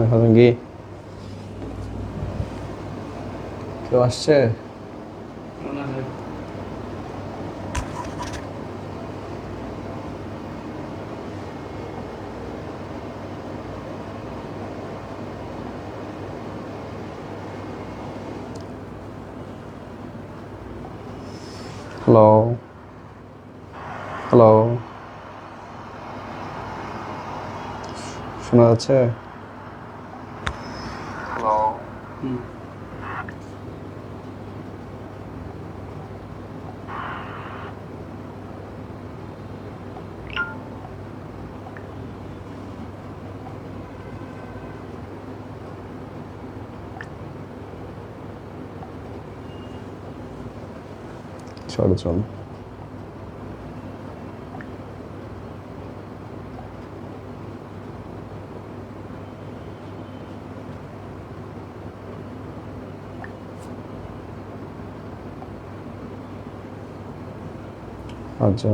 এখন কি কেউ আসছে? হ্যালো হ্যালো, শোনা যাচ্ছে? হ্যালো। চল আচ্ছা,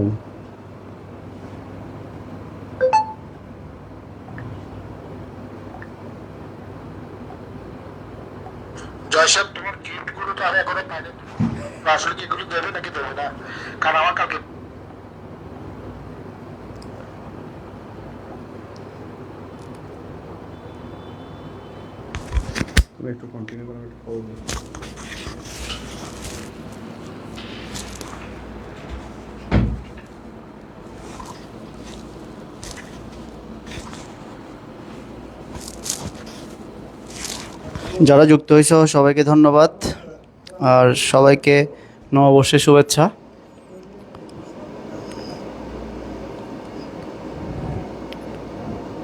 জয় সাহেব, তোমার গিফট গুলো তো আর এখনো পাইনি। আসলে কি এগুলো দেবে নাকি দেবে না? কারণ আমার কালকে তুমি একটু কন্টিনিউ করো, একটু খবর দাও। যারা যুক্ত হয়েছ সবাইকে ধন্যবাদ, আর সবাইকে নববর্ষের শুভেচ্ছা।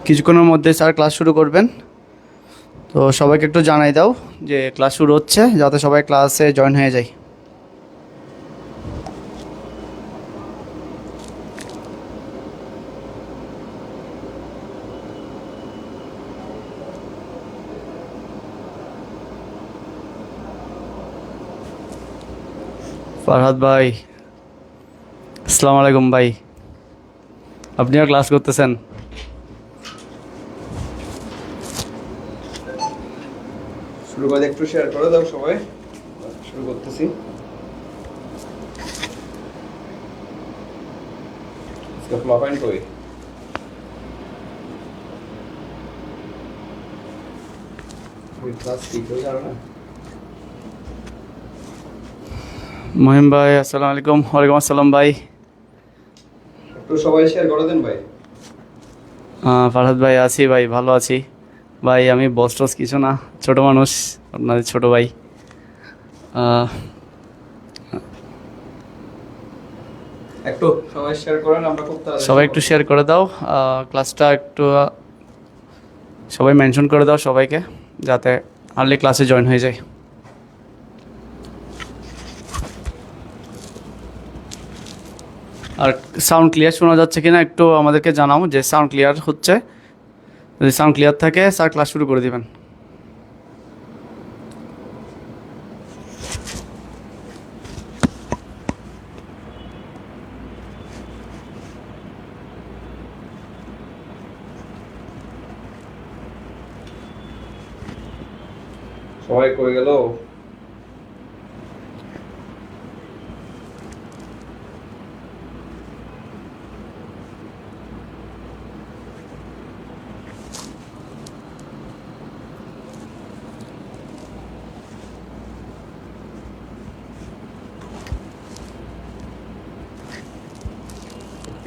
কিছুক্ষণের মধ্যে স্যার ক্লাস শুরু করবেন, তো সবাইকে একটু জানাই দাও যে ক্লাস শুরু হচ্ছে, যাতে সবাই ক্লাসে জয়েন হয়ে যায়। ফারহাদ ভাই, আসসালামু আলাইকুম ভাই, আপনিও ক্লাস করতেছেন? শুরু করে একটু শেয়ার করে দাও সবাই। শুরু করতেছি। इसका फ्लॉप पॉइंट कोई कोई क्लास ठीक हो जा रहा है। মহিম ভাই, আসসালামু আলাইকুম। ওয়ালাইকুম আসসালাম ভাই। একটু সবাই শেয়ার করে দেন ভাই। ফারহাদ ভাই, আছি ভাই, ভালো আছি ভাই। আমি বস টস কিছু না, ছোট মানুষ, আপনাদের ছোট ভাই। আহ, একটু সবাই শেয়ার করেন, আমরা খুব তাড়াতাড়ি সবাই একটু শেয়ার করে দাও ক্লাসটা, একটু সবাই মেনশন করে দাও সবাইকে, যাতে আর্লি ক্লাসে জয়েন হয়ে যায়। আর সাউন্ড ক্লিয়ার শোনা যাচ্ছে কিনা একটু আমাদেরকে জানাও, যে সাউন্ড ক্লিয়ার হচ্ছে। যদি সাউন্ড ক্লিয়ার থাকে স্যার ক্লাস শুরু করে দিবেন। সবাই কই গেল?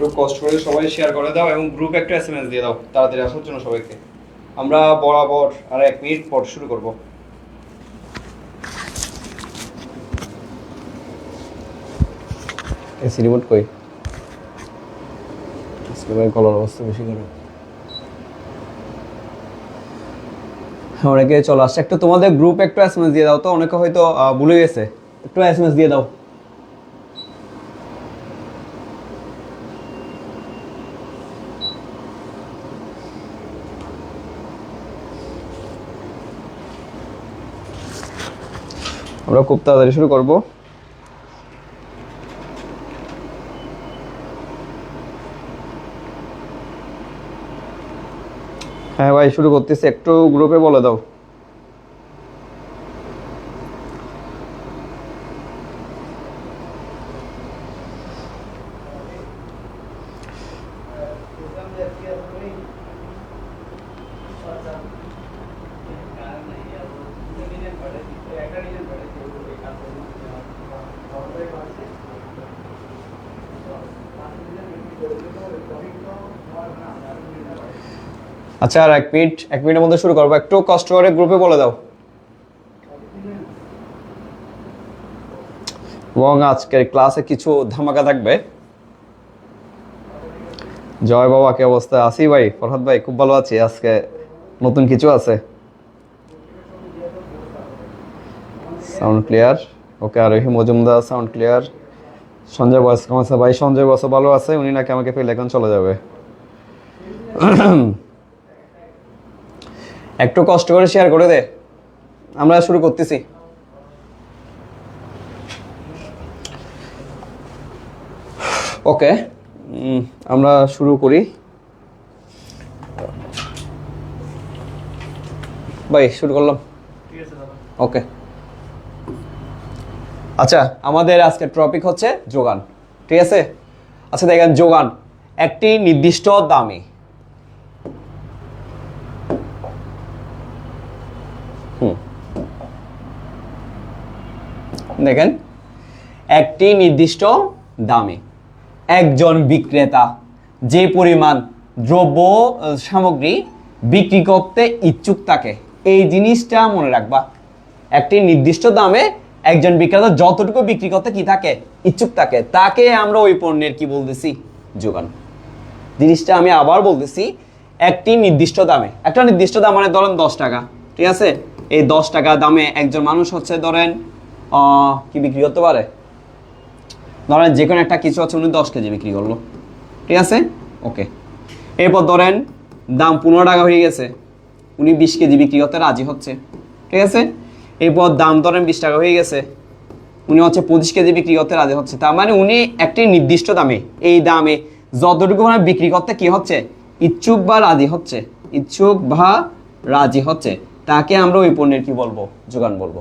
একটু কষ্ট করে সবাই শেয়ার করে দাও এবং গ্রুপে একটা এসএমএস দিয়ে দাও তাড়াতাড়ি আসার জন্য সবাইকে। আমরা বরাবর আর 1 মিনিট পর শুরু করব। এসি রিমোট কই? স্কুলের কলার অবস্থা বেশি করে অনেকে চলে আসছে। একটু তোমাদের গ্রুপে একটু এসএমএস দিয়ে দাও তো, অনেকে হয়তো ভুলে গেছে। একটু এসএমএস দিয়ে দাও। আমরা খুব তাড়াতাড়ি শুরু করব। হ্যাঁ ভাই শুরু করতেছি, একটু গ্রুপে বলে দাও। আচ্ছা আর 1 মিনিটের মধ্যে শুরু করবো, একটু কষ্ট করে গ্রুপে বলে দাও। এবং আজকের ক্লাসে কিছু ধামাকা থাকবে। জয় বাবা, কি অবস্থা? আসি ভাই, ফরহাদ ভাই খুব ভালো আছি। আজকে নতুন কিছু আছে। সাউন্ড ক্লিয়ার, ওকে। আরোহী মজুমদার সাউন্ড ক্লিয়ার। সঞ্জয় বয়স কেমন আছে ভাই? সঞ্জয় বয়স ভালো আছে, উনি নাকি আমাকে ফেলে এখন চলে যাবে। একটু কষ্ট করে শেয়ার করে দে, আমরা শুরু করতেছি। ওকে, আমরা শুরু করি ভাই, শুরু করলাম। ওকে, আচ্ছা আমাদের আজকের টপিক হচ্ছে যোগান, ঠিক আছে? আচ্ছা দেখেন, যোগান একটি নির্দিষ্ট দামে দেখেন, একটি নির্দিষ্ট দামে একজন বিক্রেতা যে পরিমাণ দ্রব্য সামগ্রী বিক্রি করতে ইচ্ছুক থাকে, এই জিনিসটা মনে রাখবা। একটি নির্দিষ্ট দামে একজন বিক্রেতা যতটুকু বিক্রি করতে কি থাকে, ইচ্ছুক থাকে, তাকে আমরা ওই পণ্যের কি বলতেছি, যোগান। জিনিসটা আমি আবার বলতেছি, একটি নির্দিষ্ট দামে, একটা নির্দিষ্ট দাম মানে ধরেন 10 টাকা, ঠিক আছে? এই 10 টাকা দামে একজন মানুষ হচ্ছে ধরেন কি বিক্রি করতে পারে, ধরেন যে কোনো একটা কিছু হচ্ছে উনি 10 কেজি বিক্রি করলো, ঠিক আছে? ওকে, এরপর ধরেন দাম 15 টাকা হয়ে গেছে, উনি 20 কেজি বিক্রি করতে রাজি হচ্ছে, ঠিক আছে? এরপর দাম ধরেন 20 টাকা হয়ে গেছে, উনি হচ্ছে 25 কেজি বিক্রি করতে রাজি হচ্ছে। তার মানে উনি একটি নির্দিষ্ট দামে, এই দামে যতটুকু মানে বিক্রি করতে কি হচ্ছে, ইচ্ছুক বা রাজি হচ্ছে, ইচ্ছুক বা রাজি হচ্ছে, তাকে আমরা ওই পণ্যের কি বলবো, যোগান বলবো,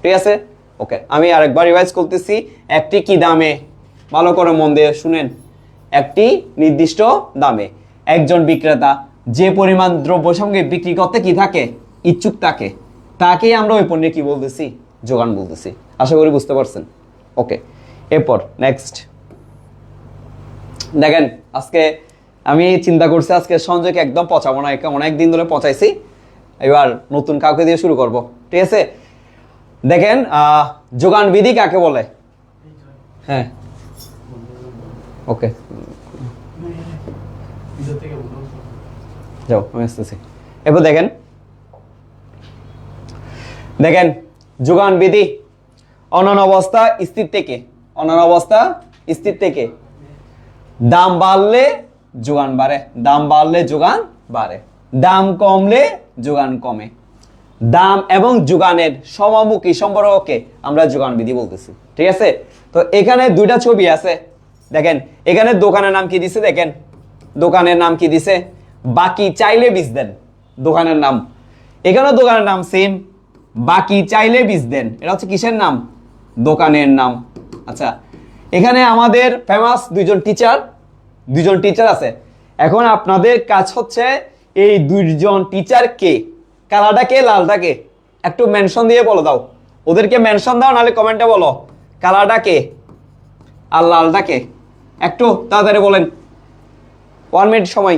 ঠিক আছে? ওকে, আমি আরেকবার রিভাইজ করতেছি। একটি কি দামে, ভালো করে মন দিয়ে শুনেন, একটি নির্দিষ্ট দামে একজন বিক্রেতা যে পরিমাণ দ্রব্য সামগ্রী বিক্রি করতে কি থাকে, ইচ্ছুক থাকে, তাকেই আমরা ওই পণ্যে কি বলতেছি, যোগান বলতেছি। আশা করি বুঝতে পারছেন। ওকে, এরপর নেক্সট দেখেন, আজকে আমি চিন্তা করছি আজকে সঞ্জয়কে একদম পচাবো না, অনেক দিন ধরে পচাইছি, এবার নতুন কাউকে দিয়ে শুরু করব, ঠিক আছে? দেখেন, যোগান বিধি কাকে বলে? হ্যাঁ, ওকে, যাও আমি আসতেছি। এরপর দেখেন, যোগান বিধি অনন্য অবস্থা স্থির থেকে, অনন্য অবস্থা স্থির থেকে দাম বাড়লে যোগান বাড়ে, দাম বাড়লে যোগান বাড়ে, দাম কমলে যোগান কমে, দাম এবং যোগানের সমামুখী সম্পর্ককে আমরা যোগান বিধি বলতেছি, ঠিক আছে? তো এখানে দুইটা ছবি আছে, দেখেন এখানে দোকানের নাম কি দিছে, দেখেন দোকানের নাম কি দিছে, বাকি চাইলে বীজ দেন, দোকানের নাম। এখানে দোকানের নাম সেম, বাকি চাইলে বীজ দেন, এটা হচ্ছে কিসের নাম, দোকানের নাম। আচ্ছা, এখানে আমাদের ফেমাস দুইজন টিচার আছে। এখন আপনাদের কাজ হচ্ছে এই দুইজন টিচার কে, কালাটা কে, লালটা কে, একটু মেনশন দিয়ে বলে দাও, ওদেরকে মেনশন দাও, নাহলে কমেন্টে বলো কালাটা কে আর লালটা কে, একটু তাড়াতাড়ি বলেন, 1 মিনিট সময়।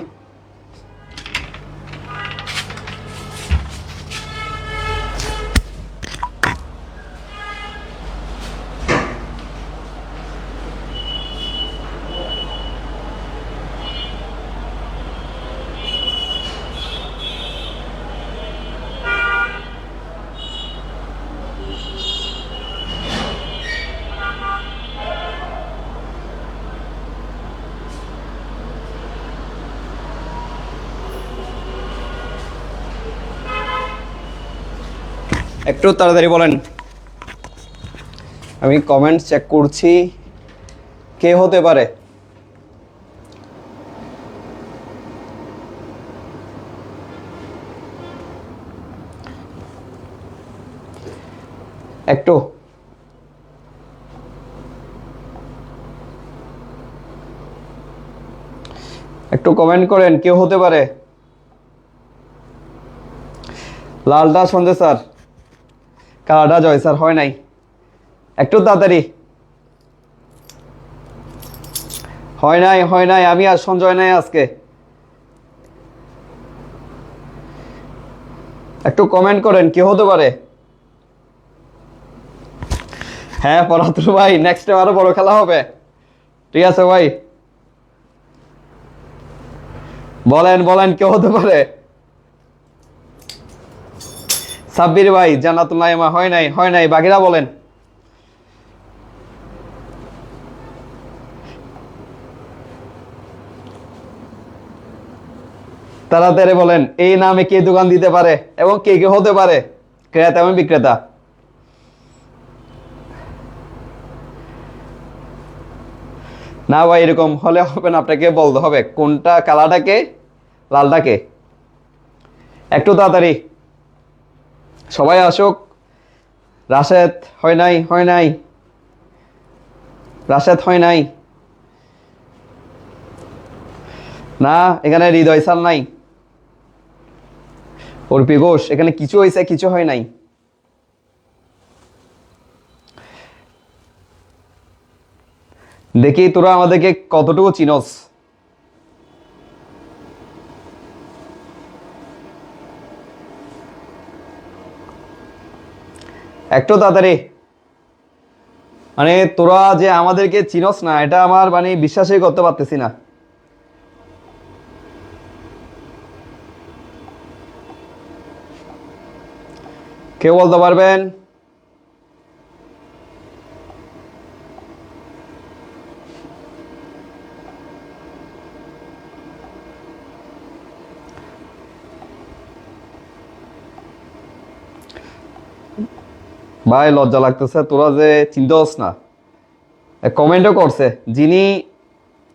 একটু তাড়াতাড়ি বলেন, আমি কমেন্ট চেক করছি, কে হতে পারে? একটু একটু কমেন্ট করেন, কেউ হতে পারে। লালটা সন্দেশ স্যার, কালাটা জয় স্যার, হয় নাই, একটু তাড়াতাড়ি। হয় নাই, হয় নাই, আমি আর সঞ্জয় নাই আজকে। একটু কমেন্ট করেন, কে হতে পারে। হ্যাঁ পরাতুর ভাই, নেক্সট টাইম আরো বড় খেলা হবে। ঠিক আছে ভাই, বলেন বলেন, কে হতে পারে। সাব্বির ভাই, জান্নাতুল নাইমা, হয় নাই, হয় নাই, বাকিরা বলেন। তাড়াতাড়ি বলেন, এই নামে কে দোকান দিতে পারে এবং কে কে হতে পারে ক্রেতা এবং বিক্রেতা। না ভাই, এরকম হলে হবে না, আপনাকে বলতে হবে কোনটা কালারটাকে, লালটাকে। একটু তাড়াতাড়ি সবাই আসুক। রাশেদ, হয় নাই, হয় নাই, রাশেদ, হয় নাই। না, এখানে হৃদয় স্যার নাই, অর্পি ঘোষ, এখানে কিছু হয়েছে, কিছু হয় নাই। দেখি তোরা আমাদেরকে কতটুকু চিনস। একটু তাড়াতাড়ি, মানে তোরা যে আমাদেরকে চিনস না, এটা আমার মানে বিশ্বাসই করতে পারতেছি না। কেউ বলতে পারবেন? ভাই লজ্জা লাগতেছে, তোরা যে চিনতেস না। কমেন্টও করছে, যিনি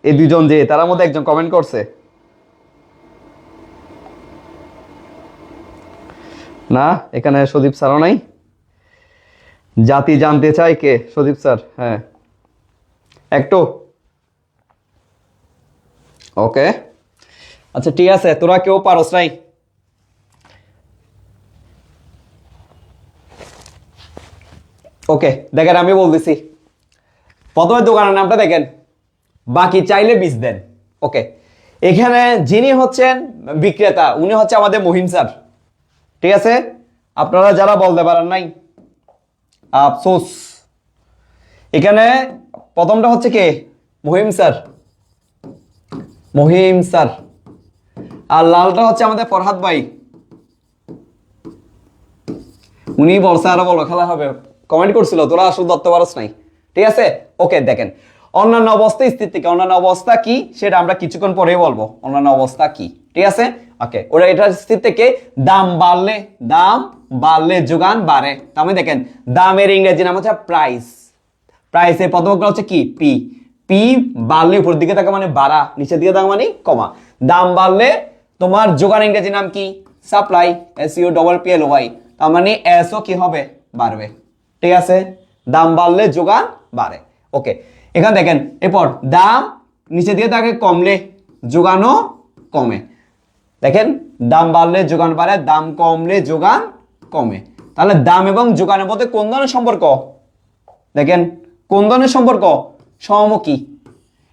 এই দুজন যে তার মধ্যে একজন কমেন্ট করছে। না, এখানে সদীপ স্যারও নাই। জাতি জানতে চাই কে, সদীপ স্যার, হ্যাঁ একটু। ওকে, আচ্ছা ঠিক আছে, তোরা কেউ পারস নাই। ওকে দেখেন, আমি বলতেছি, প্রথমে দোকানের নামটা দেখেন, বাকি চাইলে বীজ দেন। ওকে, এখানে যিনি হচ্ছেন বিক্রেতা, উনি হচ্ছে আমাদের মহিম স্যার। ঠিক আছে, আপনারা যারা বলতে পারেন নাই, আফসোস। এখানে প্রথমটা হচ্ছে কে, মহিম স্যার, মহিম স্যার। আর লালটা হচ্ছে আমাদের ফরহাদ ভাই, উনি বলছে আরো বলো খেলা হবে, কমেন্ট করছিল, তোরা আসল ধরতে পারস নাই। ঠিক আছে, ওকে দেখেন, অন্যান্য অবস্থা স্থির থেকে অন্যান্য অবস্থা কি সেটা আমরা কিছুক্ষণ পরেই বলবো, অন্যান্য অবস্থা কি। ঠিক আছে, ওকে, ওরা এটা স্থির থেকে দাম বাড়লে যোগান বাড়ে। তার মানে দেখেন, দামের ইংরেজি নাম হচ্ছে প্রাইস। প্রাইসের প্রথম অক্ষর হচ্ছে কি, পি। পি বাড়লে উপর দিকে থাকা মানে বাড়া, নিচের দিকে থাকা মানে কমা। দাম বাড়লে তোমার যোগান ইংরেজি নাম কি, সাপ্লাই, SUPPLY। তার মানে এসও কি হবে, বাড়বে। ঠিক আছে, দাম বাড়লে যোগান বাড়ে। ওকে, এখানে দেখেন, এরপর দাম নিচে দিয়ে থাকে কমলে যোগানও কমে। দেখেন, দাম বাড়লে যোগান বাড়ে, দাম কমলে যোগান কমে। তাহলে দাম এবং যোগানের মধ্যে কোন ধরনের সম্পর্ক, দেখেন কোন ধরনের সম্পর্ক, সমমুখী।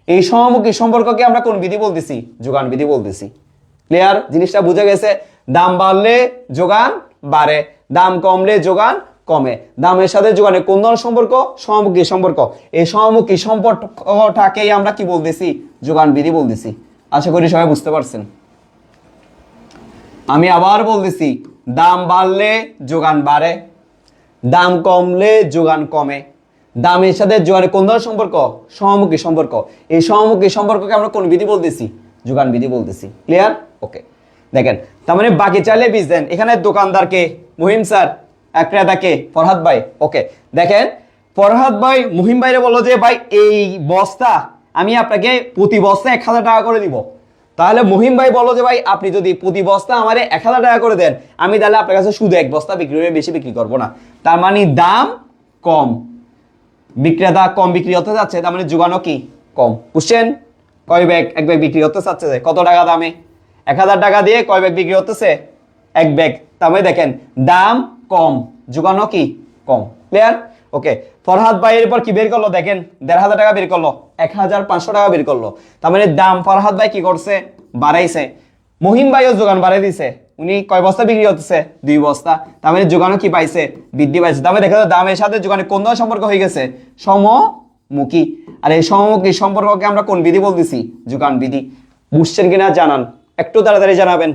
এই সমমুখী সম্পর্ককে আমরা কোন বিধি বলতেছি, যোগান বিধি বলতেছি। ক্লিয়ার, জিনিসটা বুঝে গেছে। দাম বাড়লে যোগান বাড়ে, দাম কমলে যোগান কমে। দামের সাথে যোগানের কোন ধরনের সম্পর্ক, সমমুখী সম্পর্ক। এই সমমুখী সম্পর্কটাকেই আমরা কি বলতেছি, যোগান বিধি বলতেছি। আশা করি সবাই বুঝতে পারছেন। আমি আবার বলতেছি, দাম বাড়লে যোগান বাড়ে, দাম কমলে যোগান কমে। দামের সাথে যোগানের কোন ধরনের সম্পর্ক, সমমুখী সম্পর্ক। এই সমমুখী সম্পর্ককে আমরা কোন বিধি বলতেছি, যোগান বিধি বলতেছি। ক্লিয়ার, ওকে দেখেন, তার মানে বাকি চাইলে বীজ দেন। এখানে দোকানদারকে মহিম স্যার, ক্রেতাকে ফরহাদ ভাই। ওকে দেখেন, ফরহাদ ভাই মহিম ভাইরে বললো যে ভাই এই বস্তা আমি আপনাকে প্রতি বস্তা 1000 টাকা করে দিব। তাহলে মহিম ভাই বললো যে ভাই আপনি যদি প্রতি বস্তা আমারে 1000 টাকা করে দেন, আমি তাহলে আপনার কাছে শুধু এক বস্তা বিক্রি করে বেশি বিক্রি করবো না। তার মানে দাম কম, বিক্রেতা কম বিক্রি হতে যাচ্ছে, তার মানে যোগানও কি কম। বুঝছেন? কয় ব্যাগ? এক ব্যাগ বিক্রি হতে চাচ্ছে কত টাকা দামে? 1000 টাকা দিয়ে কয় ব্যাগ বিক্রি হতেছে? এক ব্যাগ। তার মানে দেখেন দাম কম, যোগানও কি কম। ক্লিয়ার? ওকে। ফরহাদ ভাই এর পর কি বের করলো দেখেন, 1500 টাকা বের করলো, 1500 টাকা বের করলো। তার মানে দাম ফরহাদ ভাই কি করছে? বাড়াইছে। মহিম ভাইও যোগান বাড়াই দিছে, উনি কয় বস্তা বিক্রি হতেছে? 2 বস্তা। তার মানে যোগানও কি পাইছে? বৃদ্ধি পাইছে। তার মানে দেখা যায় দামের সাথে যোগানের কোন ধরনের সম্পর্ক হয়ে গেছে? সমমুখী। আর এই সমমুখী সম্পর্ককে আমরা কোন বিধি বলতেছি? যোগান বিধি। বুঝছেন কিনা জানান, একটু তাড়াতাড়ি জানাবেন।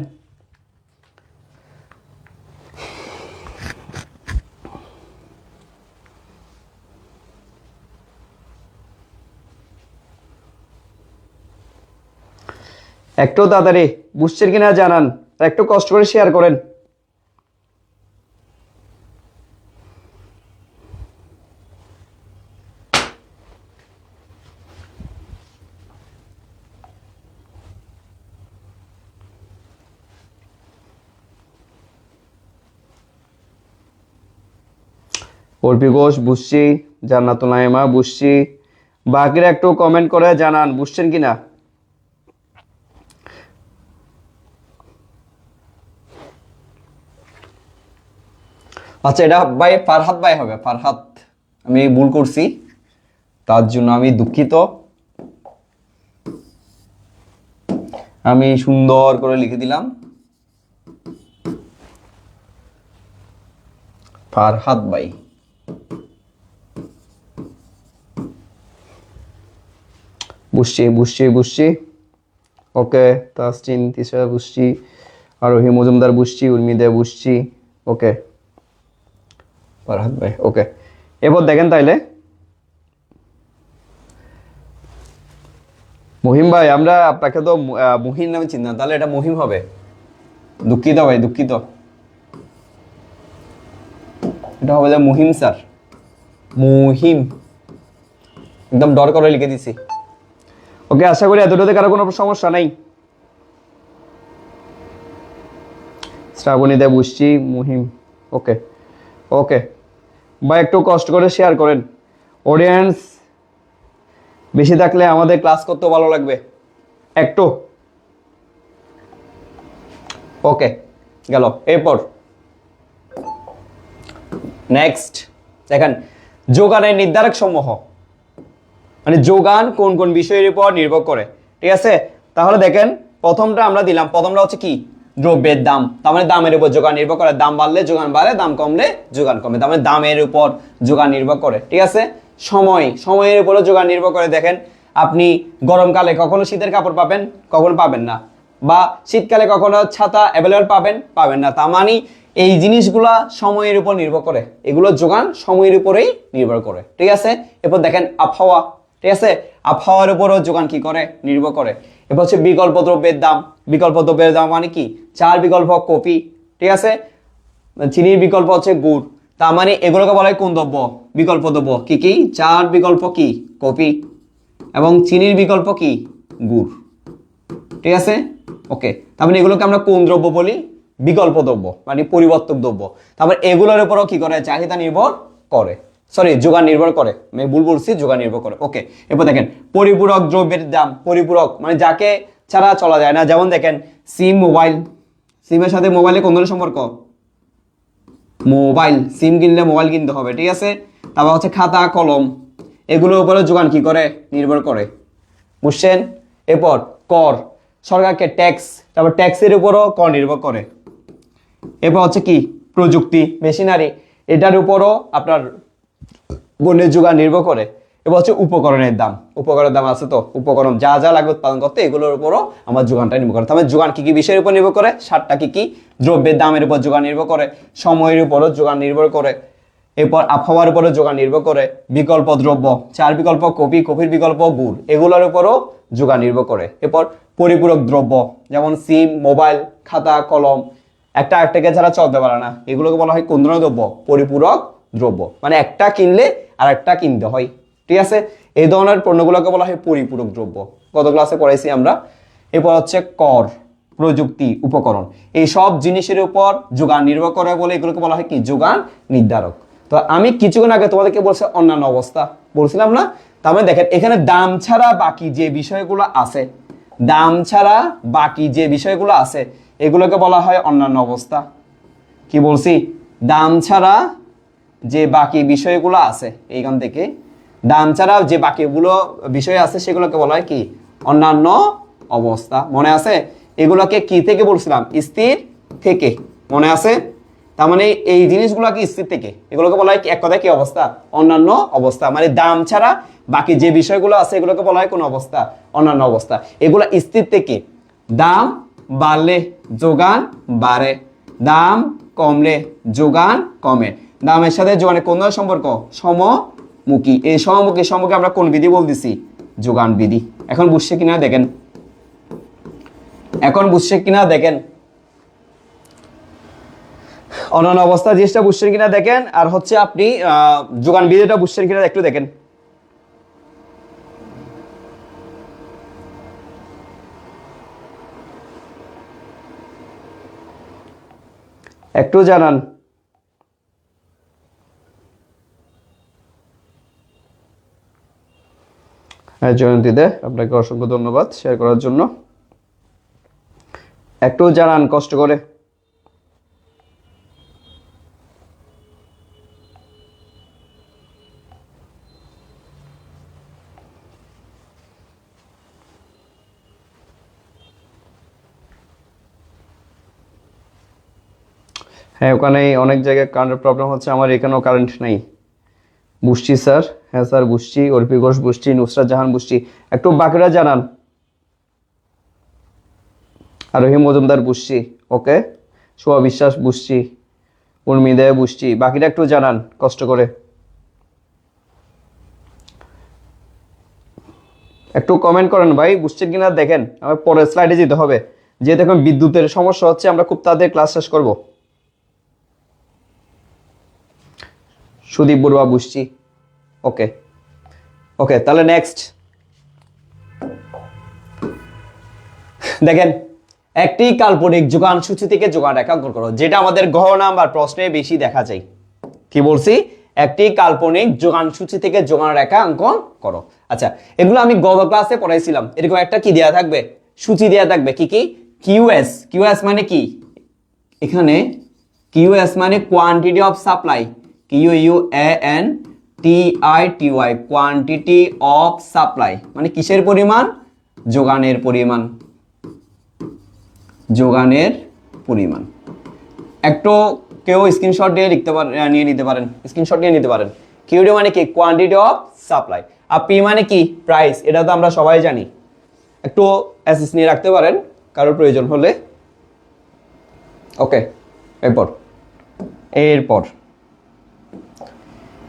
একটু তাড়াতাড়ি বুঝছেন কিনা জানান, একটু কষ্ট করে শেয়ার করেন। অর্পি ঘোষ বুঝছি, জান্নাতুল নাইমা বুঝছি, বাকিরা একটু কমেন্ট করে জানান বুঝছেন কিনা। আচ্ছা, এটা ভাই ফারহাদ ভাই হবে, ফারহাদ। আমি ভুল করছি, তার জন্য আমি দুঃখিত। আমি সুন্দর করে লিখে দিলাম ফারহাদ ভাই। বুঝছি বুঝছি বুঝছি। ওকে, তাসজিন তিশা বুঝছি, আরোহী মজুমদার বুঝছি, উর্মিদে বুঝছি। ওকে ফারহাদ ভাই, ওকে। এবার দেখেন তাইলে মহিম ভাই, আমরা আপনাকে তো মহিম নামে চিনতাম, তাহলে এটা মহিম হবে। দুঃখিত ভাই, দুঃখিত। এটা হবে মহিম স্যার, মহিম। একদম ডর করে লিখে দিছি। ওকে, আশা করি এতটাতে কারো কোনো সমস্যা নাই। শ্রাবণীতে বুঝছি, মহিম। ওকে ওকে ভাই, একটু কষ্ট করে শেয়ার করেন। অডিয়েন্স বেশি থাকলে আমাদের ক্লাস করতে ভালো লাগবে একটু। ওকে গেল। এরপর নেক্সট দেখেন, যোগানের নির্ধারক সমূহ, মানে যোগান কোন কোন বিষয়ের উপর নির্ভর করে। ঠিক আছে, তাহলে দেখেন প্রথমটা আমরা দিলাম, প্রথমটা হচ্ছে কি? দ্রব্যের দাম। তার মানে দামের উপর যোগান নির্ভর করে, দাম বাড়লে যোগান বাড়ে, দাম কমলে যোগান কমে। তার মানে দামের উপর যোগান নির্ভর করে। ঠিক আছে, সময়, সময়ের উপরও যোগান নির্ভর করে। দেখেন আপনি গরমকালে কখনো শীতের কাপড় পাবেন, কখনো পাবেন না, বা শীতকালে কখনো ছাতা অ্যাভেলেবল পাবেন, পাবেন না। তার মানে এই জিনিসগুলা সময়ের উপর নির্ভর করে, এগুলো যোগান সময়ের উপরেই নির্ভর করে। ঠিক আছে, এরপর দেখেন আবহাওয়া। ঠিক আছে, আবহাওয়ার উপরও যোগান কি করে? নির্ভর করে। এরপর হচ্ছে বিকল্প দ্রব্যের দাম। বিকল্প দ্রব্যের দাম মানে কি? চার বিকল্প কফি, ঠিক আছে, চিনির বিকল্প হচ্ছে গুড়। তার মানে এগুলোকে বলা হয় কোন দ্রব্য? বিকল্প দ্রব্য। কি কি? চার বিকল্প কি? কফি, এবং চিনির বিকল্প কি? গুড়। ঠিক আছে, ওকে। তার মানে এগুলোকে আমরা কোন দ্রব্য বলি? বিকল্প দ্রব্য, মানে পরিবর্তক দ্রব্য। তারপর এগুলোর উপরও কি করে? চাহিদা নির্ভর করে, সরি যোগান নির্ভর করে। আমি ভুল বলছি, যোগান নির্ভর করে। ওকে, এরপর দেখেন পরিপূরক দ্রব্যের দাম। পরিপূরক মানে যাকে ছাড়া চলা যায় না। যেমন দেখেন সিম, মোবাইল। সিমের সাথে মোবাইলের কোন ধরনের সম্পর্ক? মোবাইল। সিম কিনলে মোবাইল কিনতে হবে। ঠিক আছে, তারপর হচ্ছে খাতা কলম, এগুলোর উপরে যোগান কি করে? নির্ভর করে। বুঝছেন? এরপর কর, সরকারকে ট্যাক্স, তারপর ট্যাক্সের উপরও কর নির্ভর করে। এরপর হচ্ছে কি? প্রযুক্তি, মেশিনারি, এটার উপরও আপনার পণ্যের যোগান নির্ভর করে। এবার হচ্ছে উপকরণের দাম। উপকরণের দাম আছে তো, উপকরণ যা যা লাগবে উৎপাদন করতে, এগুলোর উপরও আমার যোগানটা নির্ভর করে। তাহলে যোগান কি কি বিষয়ের উপর নির্ভর করে? 7টা কি কি? দ্রব্যের দামের উপর যোগান নির্ভর করে, সময়ের উপরও যোগান নির্ভর করে, এরপর আবহাওয়ার উপরও যোগান নির্ভর করে, বিকল্প দ্রব্য, চার বিকল্প কফি, কফির বিকল্প গুড়, এগুলোর উপরও যোগান নির্ভর করে। এরপর পরিপূরক দ্রব্য, যেমন সিম, মোবাইল, খাতা কলম, একটা একটাকে ছাড়া চলতে পারে না, এগুলোকে বলা হয় কোন ধরনের দ্রব্য? পরিপূরক দ্রব্য। মানে একটা কিনলে আর একটা কিনতে হয়। ঠিক আছে, এই ধরনের পণ্যগুলোকে বলা হয় পরিপূরক দ্রব্য। গত ক্লাসে পড়াইছি আমরা। এরপর হচ্ছে কর, প্রযুক্তি, উপকরণ, এই সব জিনিসের উপর যোগান নির্ভর করে বলে এগুলোকে বলা হয় কি? যোগান নির্ধারক। তো আমি কিছুক্ষণ আগে তোমাদেরকে বলছি অন্যান্য অবস্থা বলছিলাম না, তার মানে দেখেন এখানে দাম ছাড়া বাকি যে বিষয়গুলো আছে, দাম ছাড়া বাকি যে বিষয়গুলো আছে এগুলোকে বলা হয় অন্যান্য অবস্থা। কি বলছি? দাম ছাড়া যে বাকি বিষয়গুলো আছে, এইখান থেকে দাম ছাড়া যে বাকিগুলো বিষয় আছে সেগুলোকে বলা হয় কি? অন্যান্য অবস্থা। মনে আছে? এগুলোকে কি থেকে বলছিলাম? স্থির থেকে। মনে আছে? তার মানে এই জিনিসগুলোকে স্থির থেকে, এগুলোকে বলা হয় এক কথায় কি অবস্থা? অন্যান্য অবস্থা। মানে দাম ছাড়া বাকি যে বিষয়গুলো আছে এগুলোকে বলা হয় কোন অবস্থা? অন্যান্য অবস্থা। এগুলো স্থির থেকে। দাম বাড়লে যোগান বাড়ে, দাম কমলে যোগান কমে। দামের সাথে যোগানের কোন ধরনের সম্পর্ক? সমমুখী। এই সমমুখী সম্পর্কে আমরা কোন বিধি বলতেছি? যোগান বিধি। এখন বুঝছে কিনা দেখেন, এখন বুঝছে কিনা দেখেন, অন্যান্য অবস্থা জিনিসটা বুঝছেন কিনা দেখেন, আর হচ্ছে আপনি যোগান বিধিটা বুঝছেন কিনা একটু দেখেন। একটু জানান। হ্যাঁ জয়ন্তী দে, আপনাকে অসংখ্য ধন্যবাদ শেয়ার করার জন্য। একটু জানান কষ্ট করে। হ্যাঁ ওখানে অনেক জায়গায় কারেন্টের প্রবলেম হচ্ছে, আমার এখানেও কারেন্ট নাই। বুঝছি স্যার। হ্যাঁ স্যার বুঝছি, অর্পি ঘোষ বুঝছি, নুসরাত জাহান বুঝছি। একটু বাকিরা জানান। আরোহী মজুমদার বুঝছি, ওকে। শুভ বিশ্বাস বুঝছি, উর্মি দে বুঝছি। বাকিরা একটু জানান কষ্ট করে। একটু কমেন্ট করেন ভাই, বুঝছেন কিনা দেখেন। আমার পরের স্লাইডে যেতে হবে, যে দেখুন বিদ্যুতের সমস্যা হচ্ছে, আমরা খুব তাড়াতাড়ি ক্লাস শেষ করব। সুদীপ বড়ুয়া বুঝছি, ওকে ওকে। তাহলে নেক্সট দেখেন, একটি কাল্পনিক যোগান সূচি থেকে যোগান রেখা অঙ্কন করো, যেটা আমাদের ঘ নাম্বার প্রশ্নে বেশি দেখা যায়। কি বলছি? একটি কাল্পনিক যোগান সূচি থেকে যোগান রেখা অঙ্কন করো। আচ্ছা, এগুলো আমি গত ক্লাসে পড়াইছিলাম। এরকম একটা কি দেয়া থাকবে? সূচি দেয়া থাকবে। কি কি? কিউএস। কিউএস মানে কি? এখানে কিউএস মানে quantity of supply, QUANTITY, quantity of supply মানে কিসের পরিমাণ? যোগানের পরিমাণ, যোগানের পরিমাণ। একটু কেউ স্ক্রিনশট দিয়ে লিখতে পারেন, নিয়ে নিতে পারেন, স্ক্রিনশট নিয়ে নিতে পারেন। কিউডি মানে কি? Quantity of supply. আর পি মানে কি? প্রাইস। এটা তো আমরা সবাই জানি। একটু অ্যাসেস নিয়ে রাখতে পারেন কারোর প্রয়োজন হলে। ওকে, এরপর এরপর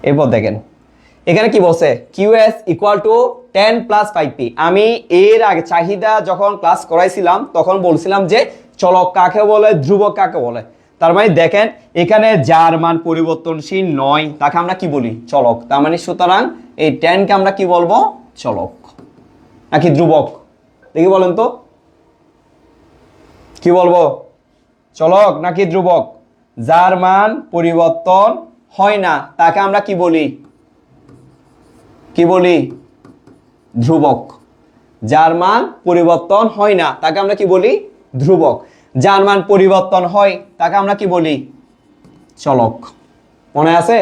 এরপর দেখেন এখানে কি বলছে? QS equal to 10 plus 5P। আমি এর আগে চাহিদা যখন ক্লাস করাইছিলাম তখন বলছিলাম যে চলক কাকে বলে, ধ্রুবক কাকে বলে। তার মানে দেখেন এখানে যার মান পরিবর্তনশীল নয় তাকে আমরা কি বলি? চলক। তার মানে সুতরাং এই 10কে আমরা কি বলবো? চলক নাকি ধ্রুবক? দেখি বলেন তো, কি বলবো? চলক নাকি ধ্রুবক? যার মান পরিবর্তন হয় না তাকে আমরা কি বলি? কি বলি? ধ্রুবক। যার মান পরিবর্তন হয় না তাকে আমরা কি বলি? ধ্রুবক। যার মান পরিবর্তন হয় তাকে আমরা কি বলি? চলক। মনে আছে?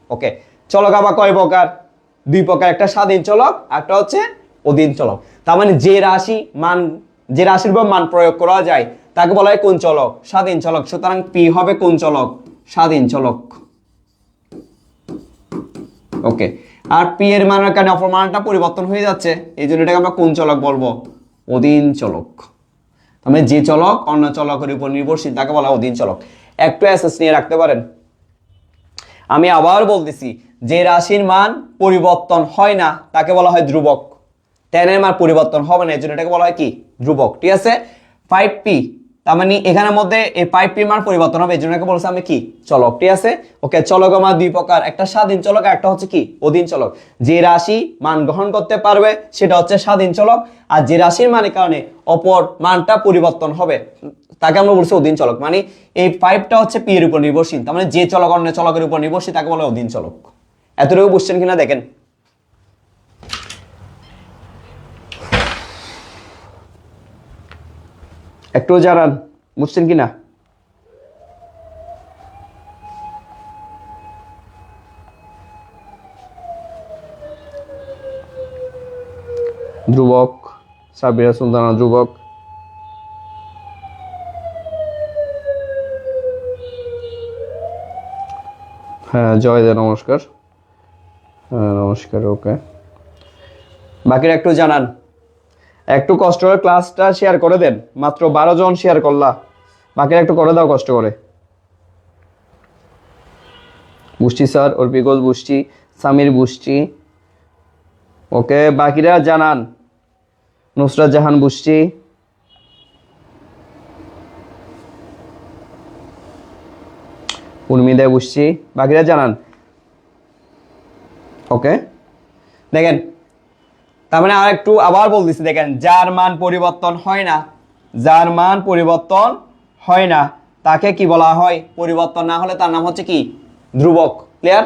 ওকে। চলক আবার কয় প্রকার? দুই প্রকার, একটা স্বাধীন চলক, একটা হচ্ছে অধীন চলক। তার মানে যে রাশি মান, যে রাশির উপর মান প্রয়োগ করা যায় তাকে বলা হয় কোন চলক? স্বাধীন চলক। সুতরাং পি হবে কোন চলক? স্বাধীন চলক। ওকে। আর পি এর মানের কারণে অপর মানটা পরিবর্তন হয়ে যাচ্ছে, এই জন্য এটাকে আমরা কোন চলক বলবো? অধীন চলক। তার মানে যে চলক অন্য চলকের উপর নির্ভরশীল তাকে বলা অধীন চলক। একটু অ্যাসেস নিয়ে রাখতে পারেন। আমি আবার বলতেছি, যে রাশির মান পরিবর্তন হয় না তাকে বলা হয় ধ্রুবক। 10 এর মান পরিবর্তন হবে না, এই জন্য এটাকে বলা হয় কি? ধ্রুবক। ঠিক আছে? 5P, তার মানে এখানের মধ্যে এই 5P মান পরিবর্তন হবে, এই জন্য এটাকে বলছি আমি কি? চলক। ঠিক আছে? ওকে। চলক আমার দুই প্রকার, একটা স্বাধীন চলক, একটা হচ্ছে কি? অধীন চলক। যে রাশি মান গ্রহণ করতে পারবে সেটা হচ্ছে স্বাধীন চলক, আর যে রাশির মানের কারণে অপর মানটা পরিবর্তন হবে তাকে আমরা বলছি অধীন চলক। মানে এই 5টা হচ্ছে পি এর উপর নির্ভরশীল, তার মানে যে চলক অন্য চলকের উপর নির্ভরশীল তাকে বলে অধীন চলক। এতটুকু বুঝছেন কিনা দেখেন। একটু জানান বুঝছেন কিনা। ধ্রুবক, সাবিরা সুলতানা ধ্রুবক। হ্যাঁ জয় দে নমস্কার। হ্যাঁ নমস্কার, ওকে। বাকিরা একটু জানান, একটু কষ্ট করে ক্লাসটা শেয়ার করে দেন। মাত্র 12 জন শেয়ার করলা, বাকিরা একটু করে দাও কষ্ট করে। বুঝছি স্যার, অর্পিকল বুঝছি, সামির বুঝছি, ওকে। বাকিরা জানান, নুসরাত জাহান বুঝছি, উর্মিদা বুঝছি, বাকিরা জানান, ওকে। দেখেন তার মানে আর একটু আবার বলতেছি, দেখেন যার মান পরিবর্তন হয় না, যার মান পরিবর্তন হয় না তাকে কি বলা হয়? পরিবর্তন না হলে তার নাম হচ্ছে কি? ধ্রুবক। ক্লিয়ার?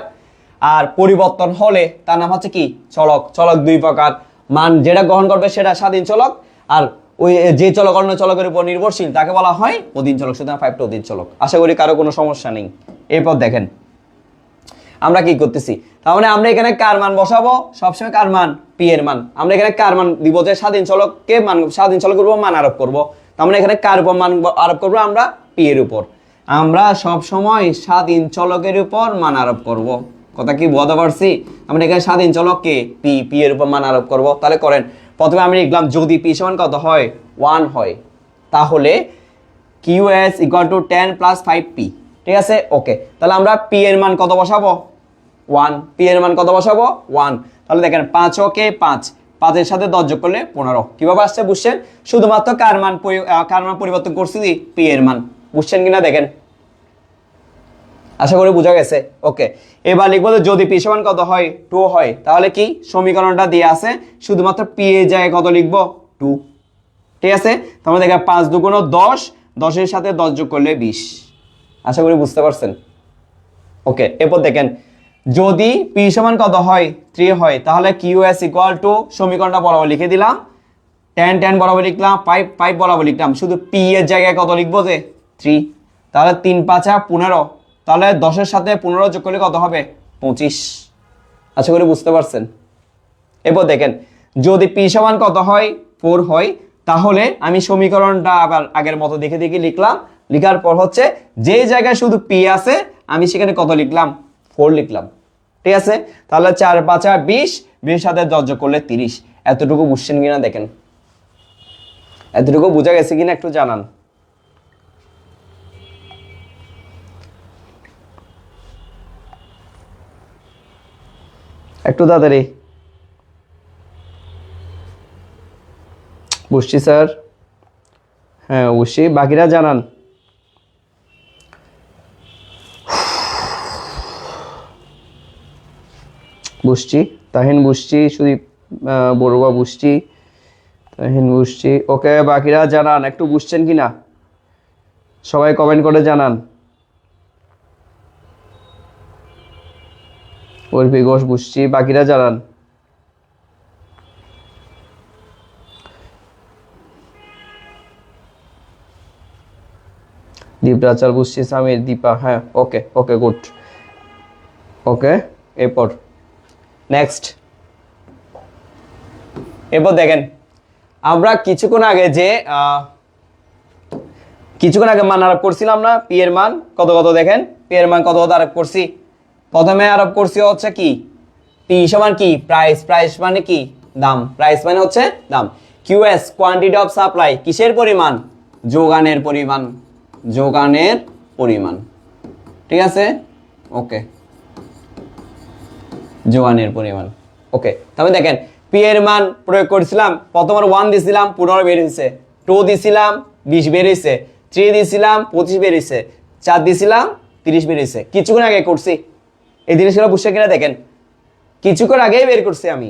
আর পরিবর্তন হলে তার নাম হচ্ছে কি? চলক। চলক দুই প্রকার, মান যেটা গ্রহণ করবে সেটা স্বাধীন চলক, আর ওই যে চলক অন্য চলকের উপর নির্ভরশীল তাকে বলা হয় অধীন চলক। সুতরাং 5টা অধীন চলক। আশা করি কারো কোনো সমস্যা নেই। এরপর দেখেন আমরা কি করতেছি, তার মানে আমরা এখানে কার মান বসাবো? সবসময় কার মান? পি এর মান। আমরা এখানে কার মান দিব? যে স্বাধীন চলককে মান, স্বাধীন চলকের উপর মান আরোপ করব। তার মানে এখানে কার উপর মান আরোপ করব? আমরা পি এর উপর। আমরা সব সময় স্বাধীন চলকের উপর মান আরোপ করব। কথা কি বুঝতে পারছি? আমরা এখানে স্বাধীন চলককে পি, পি এর উপর মান আরোপ করব। তাহলে করেন, প্রথমে আমি লিখলাম যদি পি সমান কত হয়? 1 হয়, তাহলে QS = 10 + 5p। ঠিক আছে, ওকে। তাহলে আমরা পি এর মান কত বসাবো? 1। পি এর মান কত বসাবো? 1। তাহলে দেখেন 5 ওকে 5, 5 এর সাথে 10 যোগ করলে 15। কিভাবে আসছে বুঝছেন? শুধুমাত্র কার মান পরিবর্তন করছি? পি এর মান। বুঝছেন কিনা দেখেন, আশা করি বোঝা গেছে, ওকে। এবার লিখবো যদি পি সমান কত হয়? 2 হয়, তাহলে কি সমীকরণটা দিয়ে আছে, শুধুমাত্র পি এর জায়গায় কত লিখবো? 2। ঠিক আছে, তাহলে দেখেন 5 × 2 = 10, 10 এর সাথে 10 যোগ করলে 20। আশা করি বুঝতে পারছেন, ওকে। এরপর দেখেন যদি পি সমান কত হয়? 3 হয়, তাহলে QS = সমীকরণটা বরাবর লিখে দিলাম, 10 10 বরাবর লিখলাম, 5 5 বরাবর লিখলাম, শুধু পি এর জায়গায় কত লিখবো? যে 3। তাহলে 3 × 5 = 15, তাহলে 10 এর সাথে 15 যোগ করলে কত হবে? 25। আশা করি বুঝতে পারছেন। এরপর দেখেন যদি পি সমান কত হয়? 4 হয়, তাহলে আমি সমীকরণটা আবার আগের মতো দেখে দেখে লিখলাম। লিখার পর হচ্ছে যে জায়গায় শুধু পি আছে আমি সেখানে কত লিখলাম? 4 লিখলাম। ঠিক আছে, তাহলে 4 × 5 = 20, 20 সাথে 10 যোগ করলে 30। এতটুকু বুঝছেন কিনা দেখেন, এতটুকু বোঝা গেছে কিনা একটু জানান। একটু তাড়াতাড়ি। বুঝছি স্যার, হ্যাঁ অবশ্যই। বাকিরা জানান। বুঝছি, তাহিন বুঝছি, সুদীপ বড়ুয়া বুঝছি, তাহিন বুঝছি, ওকে। বাকিরা জানান একটু বুঝছেন কিনা, সবাই কমেন্ট করে জানান। অর্পি ঘোষ বুঝছি, বাকিরা জানান। দীপরাচাল বুঝছি, সামির, দীপা, হ্যাঁ ওকে ওকে গুড, ওকে। এরপর নেক্সট, এরপর দেখেন আমরা কিছুক্ষণ আগে মান আরোপ করছিলাম না? পি এর মান কত কত, দেখেন পি এর মান কত কত আরোপ করছি। প্রথমে আরোপ করছি হচ্ছে কি? পি সমান কি? প্রাইস। প্রাইস মানে কি? দাম। প্রাইস মানে হচ্ছে দাম। QS কোয়ান্টিটি অফ সাপ্লাই, কিসের পরিমাণ? যোগানের পরিমাণ। যোগানের পরিমাণ। ঠিক আছে, ওকে। যোগানের পরিমাণ, ওকে। তাহলে দেখেন পি এর মান প্রয়োগ করেছিলাম, প্রথমবার 1 দিছিলাম 15 বের হয়েছে, 2 দিছিলাম 20 বের হয়েছে, 3 দিছিলাম 25 বের হয়েছে, 4 দিছিলাম 30 বের হয়েছে। কিছুক্ষণ আগে করছি এই জিনিসগুলো, বুঝছে কিনা দেখেন, কিছুক্ষণ আগেই বের করছি আমি।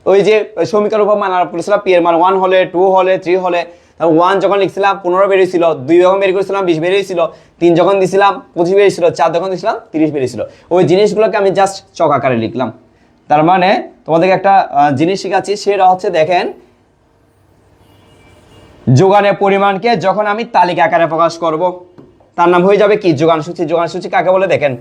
ওই যে সমীকরণ উপর মান আরোপ করেছিলাম, পি এর মান 1 হলে, 2 হলে, 3 হলে, তারপর 1 যখন লিখছিলাম 15 বেরিয়েছিল, 2 যখন বের করেছিলাম 20 বেরিয়েছিল, 3 যখন দিছিলাম 25 বেরিয়েছিল, 4 যখন দিছিলাম 30 বেরিয়েছিল। ওই জিনিসগুলোকে আমি জাস্ট চক আকারে লিখলাম। তার মানে তোমাদেরকে একটা জিনিস শেখাচ্ছি, সেটা হচ্ছে দেখেন যোগানের পরিমাণকে যখন আমি তালিকা আকারে প্রকাশ করব, তার নাম হয়ে যাবে কি যোগান সূচি। যোগান সূচি কাকে বলে দেখেন,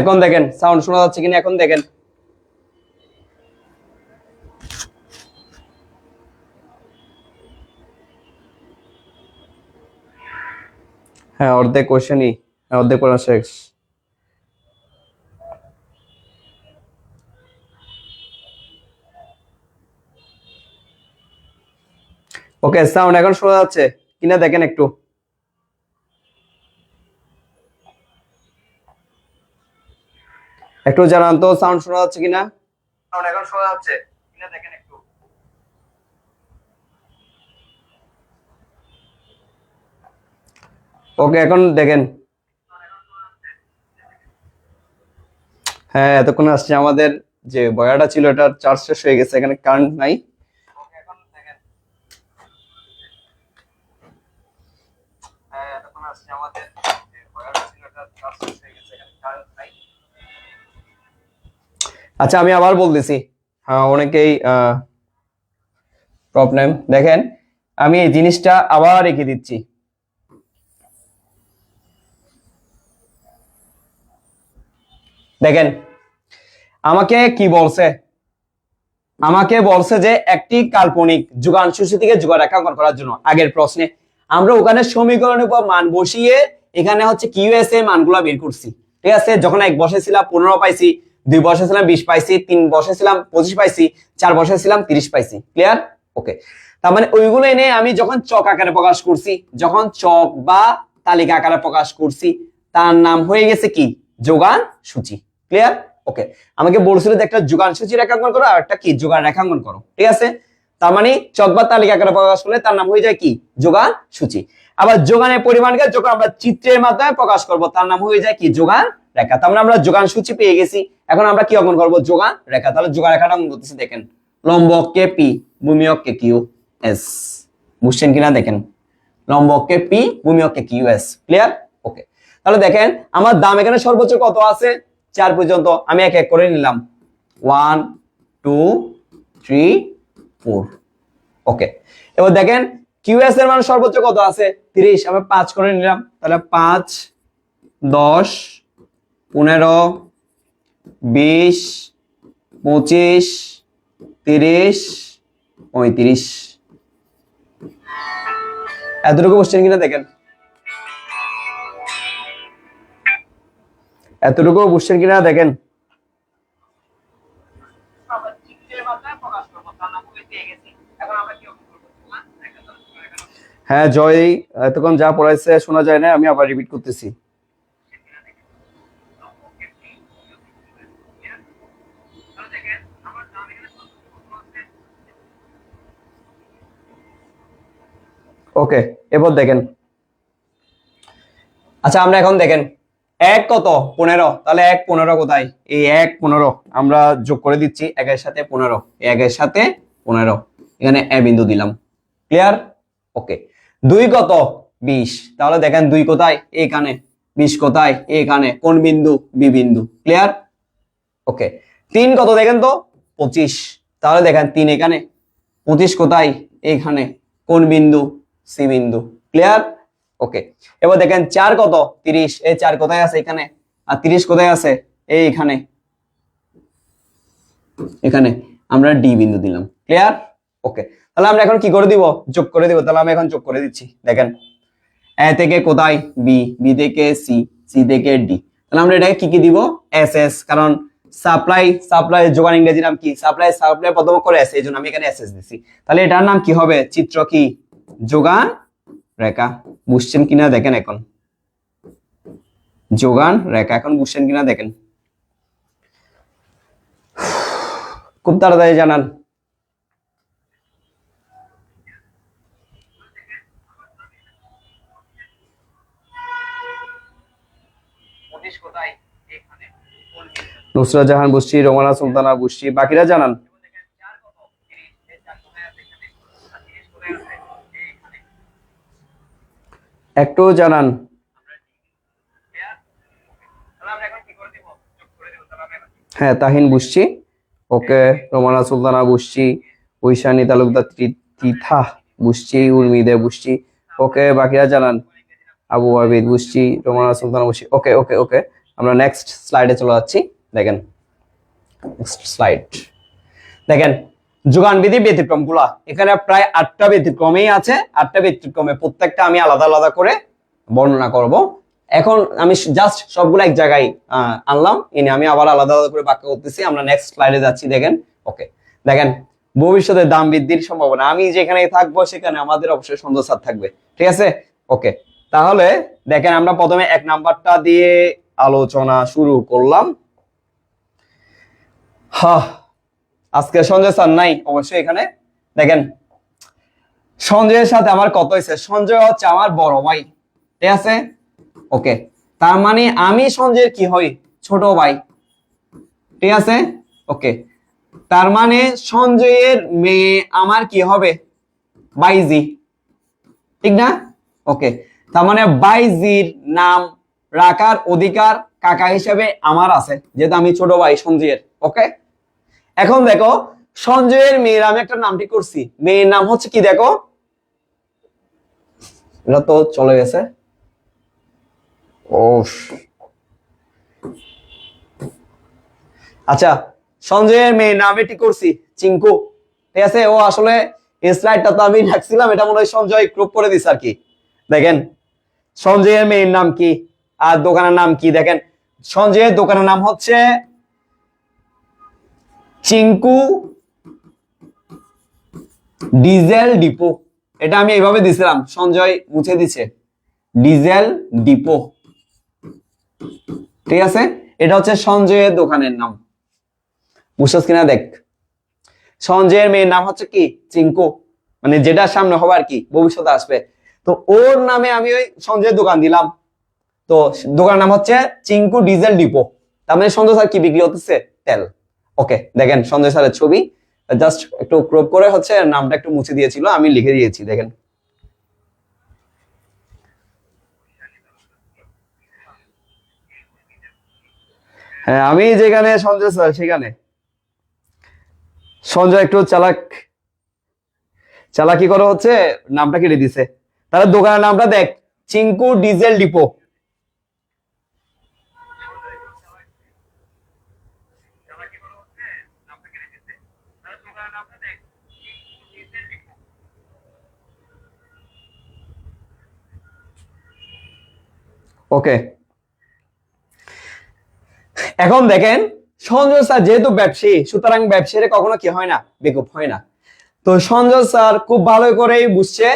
এখন দেখেন সাউন্ড শোনা যাচ্ছে কিনা, এখন দেখেন। হ্যাঁ, অর্ধেক কোশ্চেনই, অর্ধেক পড়া শেষ। ওকে, সাউন্ড এখন শোনা যাচ্ছে কিনা দেখেন একটু। একটু জানান তো সাউন্ড শোনা যাচ্ছে কিনা, সাউন্ড এখন শোনা যাচ্ছে কিনা দেখেন একটু। ওকে, এখন দেখেন। হ্যাঁ, এতক্ষণ আসছে, আমাদের যে বয়াটা ছিল এটা চার্জ শেষ হয়ে গেছে, এখানে কারেন্ট নাই। ওকে, এখন দেখেন। হ্যাঁ, এতক্ষণ আসছে, আমাদের যে বয়াটা ছিল এটা চার্জ শেষ হয়ে গেছে, এখানে কারেন্ট নাই। আচ্ছা, আমি আবার বলতেছি। হ্যাঁ, অনেকেই প্রবলেম দেখেন, আমি এই জিনিসটা আবার রেখে দিচ্ছি। দেখেন আমাকে কি বলছে, আমাকে বলছে যে একটি কাল্পনিক যোগাংশ থেকে যোগ রেখাঙ্কন করার জন্য। আগের প্রশ্নে আমরা ওখানে সমীকরণের উপর মান বসিয়ে এখানে হচ্ছে কিউএসএ মানগুলো বের করছি, ঠিক আছে। যখন 1 বসেছিলাম 15 পাইছি, 2 বসেছিলাম 20 পাইছি, 3 বসেছিলাম 25 পাইছি, 4 বসেছিলাম 30 পাইছি। ক্লিয়ার? ওকে, তার মানে ওইগুলো এনে আমি যখন চক আকারে প্রকাশ করছি, যখন চক বা তালিকা আকারে প্রকাশ করছি, তার নাম হয়ে গেছে কি? যোগান সূচি। ক্লিয়ার? ওকে, আমাকে বলছিল যে একটা যোগান সূচি রেখাঙ্কন করো আর একটা কি যোগান রেখাঙ্কন করো, ঠিক আছে। তার মানে চক বা তালিকা আকারে প্রকাশ করলে তার নাম হয়ে যায় কি? যোগান সূচি। আবার যোগানের পরিমাণকে যখন আমরা চিত্রের মাধ্যমে প্রকাশ করব তার নাম হয়ে যায় কি? যোগান রেখা। তার মানে আমরা যোগান সূচি পেয়ে গেছি, এখন আমরা কি অঙ্কন করব? যোগান রেখা। তাহলে যোগান রেখাটা অঙ্কন করতেছি, দেখেন। লম্ব অক্ষে পি, ভূমি অক্ষে কিউ এস। বুঝছেন কিনা দেখেন, লম্ব অক্ষে পি, ভূমি অক্ষে কিউ এস। ক্লিয়ার? ওকে, তাহলে দেখেন আমার দাম এখানে সর্বোচ্চ কত আছে? 4 পর্যন্ত। আমি এক এক করে নিলাম, 1 2 3 4। ওকে, এবার দেখেন কিউএস এর মান সর্বোচ্চ কত আছে? 30। আমি 5 করে নিলাম, তাহলে 5 10 15 20 25 30 35। এতটুকু বুঝছেন কিনা দেখেন, এতটুকু বুঝছেন কিনা দেখেন। হ্যাঁ জয়, এতক্ষণ যা পড়াইছে শোনা যায় না, আমি আবার রিপিট করতেছি। ওকে, এবার দেখেন। আচ্ছা, আমরা এখন দেখেন 1 কত? 15। তাহলে 1 15 কোথায়? এই 1 15 আমরা যোগ করে দিচ্ছি 1 এর সাথে 15, 1 এর সাথে 15, এখানে এ বিন্দু দিলাম। ক্লিয়ার? ওকে, 2 কত? 20। তাহলে দেখেন 2 কোথায়? এখানে। 20 কোথায়? এখানে। কোন বিন্দু? বি বিন্দু। ক্লিয়ার? ওকে, 3 কত দেখেন তো? 25। তাহলে দেখেন 3 এখানে, 25 কোথায়? এখানে। কোন বিন্দু? সি বিন্দু। ক্লিয়ার? ওকে, এবার দেখেন 4 কত? 30। এই 4 কোথায় আছে? এখানে। আর 30 কোথায় আছে? এইখানে। এখানে আমরা ডি বিন্দু দিলাম। ক্লিয়ার? ওকে, তাহলে আমরা এখন কি করে দিব? যোগ করে দিব। তাহলে আমি এখন যোগ করে দিচ্ছি, দেখেন। এ থেকে কোথায়? বি, বি থেকে সি, সি থেকে ডি। তাহলে আমরা এটাকে কি কি দিব? এস এস, কারণ সাপ্লাই, সাপ্লাই যোগান ইংরেজি নাম কি? সাপ্লাই, সাপ্লাই প্রথম অক্ষর এস, এইজন্য আমি এখানে এস এস দিছি। তাহলে এটার নাম কি হবে? চিত্র কি? যোগান রেখা। বুঝছেন কিনা দেখেন এখন, যোগান রেখা। এখন বুঝছেন কিনা দেখেন, খুব তাড়াতাড়ি জানান। নুসরাত জাহান বুঝছি, রোমানা সুলতানা বুঝছি, বাকিরা জানান। একটু জানান। হ্যাঁ, তাহিন বুঝছি। ওকে, রোমানা সুলতানা বুঝছি, ঐশানী তালুকদার তিথা বুঝছি, উর্মিদে বুঝছি। ওকে, বাকিরা জানান। আবু আবিদ বুঝছি, রোমানা সুলতানা বুঝছি। ওকে ওকে ওকে, আমরা নেক্সট স্লাইডে চলে যাচ্ছি। দেখেন নেক্সট স্লাইড। দেখেন যোগান বিধি ব্যতিক্রমগুলা, এখানে প্রায় 8টা ব্যতিক্রমেই আছে। 8টা ব্যতিক্রমে প্রত্যেকটা আমি আলাদা আলাদা করে বর্ণনা করব। এখন আমি জাস্ট সবগুলো এক জায়গায় আনলাম, এনে আমি আবার আলাদা আলাদা করে ব্যাখ্যা করতেছি। আমরা নেক্সট স্লাইডে যাচ্ছি। দেখেন ওকে, দেখেন ভবিষ্যতে দাম বৃদ্ধির সম্ভাবনা। আমি যেখানে থাকবো সেখানে আমাদের অবশ্যই সঞ্জয় স্যার থাকবে, ঠিক আছে? ওকে, তাহলে দেখেন আমরা প্রথমে 1 নাম্বারটা দিয়ে আলোচনা শুরু করলাম। আজকে সঞ্জয় স্যার নাই অবশ্যই এখানে। দেখেন সঞ্জয়ের সাথে আমার কত হয়েছে, সঞ্জয় হচ্ছে আমার বড় ভাই, ঠিক আছে? ওকে, তার মানে আমি সঞ্জয়ের কি হই, ছোট ভাই, ঠিক আছে? ওকে, তার মানে সঞ্জয়ের মেয়ে আমার কি হবে, বাইজি, ঠিক না? ওকে, তার মানে বাইজির নাম রাখার অধিকার কাকা হিসেবে আমার আছে, যেহেতু আমি ছোট ভাই সঞ্জয়ের। ওকে, এখন দেখো সঞ্জয়ের মেয়ের আমি একটা নাম ঠিক করছি, মেয়ের নাম হচ্ছে কি, দেখো এটা তো চলে গেছে। ও আচ্ছা, সঞ্জয়ের মেয়ের নাম ঠিক করছি চিঙ্কু, ঠিক আছে? ও আসলে এই স্লাইডটা তো আমি রাখছিলাম, এটা মনে হয় সঞ্জয় গ্রুপ করে দিছে আর কি। দেখেন সঞ্জয়ের মেয়ের নাম কি আর দোকানের নাম কি। দেখেন সঞ্জয়ের দোকানের নাম হচ্ছে চিঙ্কু ডিজেল ডিপো। এটা আমি এইভাবে দিছিলাম, সঞ্জয় মুছে দিছে, ডিজেল ডিপো, ঠিক আছে? এটা হচ্ছে সঞ্জয়ের দোকানের নাম, বুঝছস কিনা? দেখ সঞ্জয়ের মেয়ের নাম হচ্ছে কি, চিঙ্কু, মানে যেটা সামনে হবে আর কি, ভবিষ্যতে আসবে। তো ওর নামে আমি ওই সঞ্জয়ের দোকান দিলাম, তো দোকানের নাম হচ্ছে চিঙ্কু ডিজেল ডিপো। তার মানে সঞ্জয় স্যার কি বিক্রি হতেছে, তেল। ওকে, দেখেন সঞ্জয় স্যারের ছবি, জাস্ট একটু ক্রপ করে হচ্ছে নামটা একটু মুছে দিয়েছিল, আমি লিখে দিয়েছি। দেখেন হ্যাঁ, আমি যেখানে সঞ্জয় স্যার সেখানে সঞ্জয় একটু চালাকি করে হচ্ছে নামটা কেটে দিছে। তাহলে দোকানের নামটা দেখ, চিঙ্কু ডিজেল ডিপো। ওকে, এখন দেখেন সঞ্জয় স্যার যেহেতু ব্যবসায়ী, সুতরাং ব্যবসায়ীরা কখনো কি হয় না, বেকুব হয় না। তো সঞ্জয় স্যার খুব ভালো করেই বুঝছে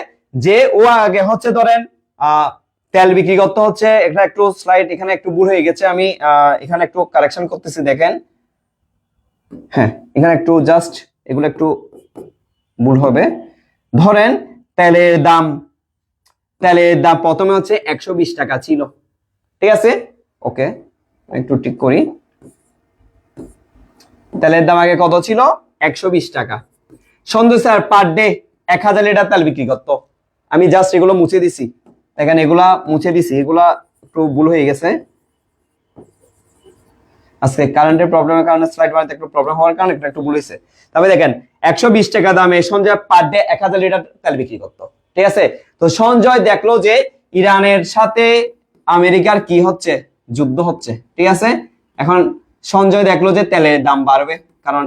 যে ও আগে হচ্ছে ধরেন তেল বিক্রি করতে হচ্ছে। এটা একটু স্লাইড এখানে একটু ভুল হয়ে গেছে, আমি এখানে একটু কারেকশন করতেছি। দেখেন হ্যাঁ, এখানে একটু জাস্ট এগুলো একটু ভুল হবে। ধরেন তেলের দাম প্রথমে হচ্ছে 120 টাকা ছিল, ঠিক আছে? ওকে, একটু ঠিক করি। তেলের দাম আগে কত ছিল, 120 টাকা। Sanjay sir per day 1000 litre তেল বিক্রি করতো। আমি জাস্ট এগুলো মুছে দিছি, দেখেন এগুলা মুছে দিছি, এগুলা একটু ভুল হয়ে গেছে। আজকে কারেন্টের প্রবলেমের কারণে স্লাইড বানাতে একটু প্রবলেম হওয়ার কারণে একটু ভুল হয়েছে। তবে দেখেন 120 টাকা দামে সঞ্জয় পার ডে 1000 লিটার তেল বিক্রি করতো, ঠিক আছে? তো সঞ্জয় দেখলো যে ইরানের সাথে আমেরিকার কি হচ্ছে, যুদ্ধ হচ্ছে, ঠিক আছে? এখন সঞ্জয় দেখলো যে তেলের দাম বাড়বে, কারণ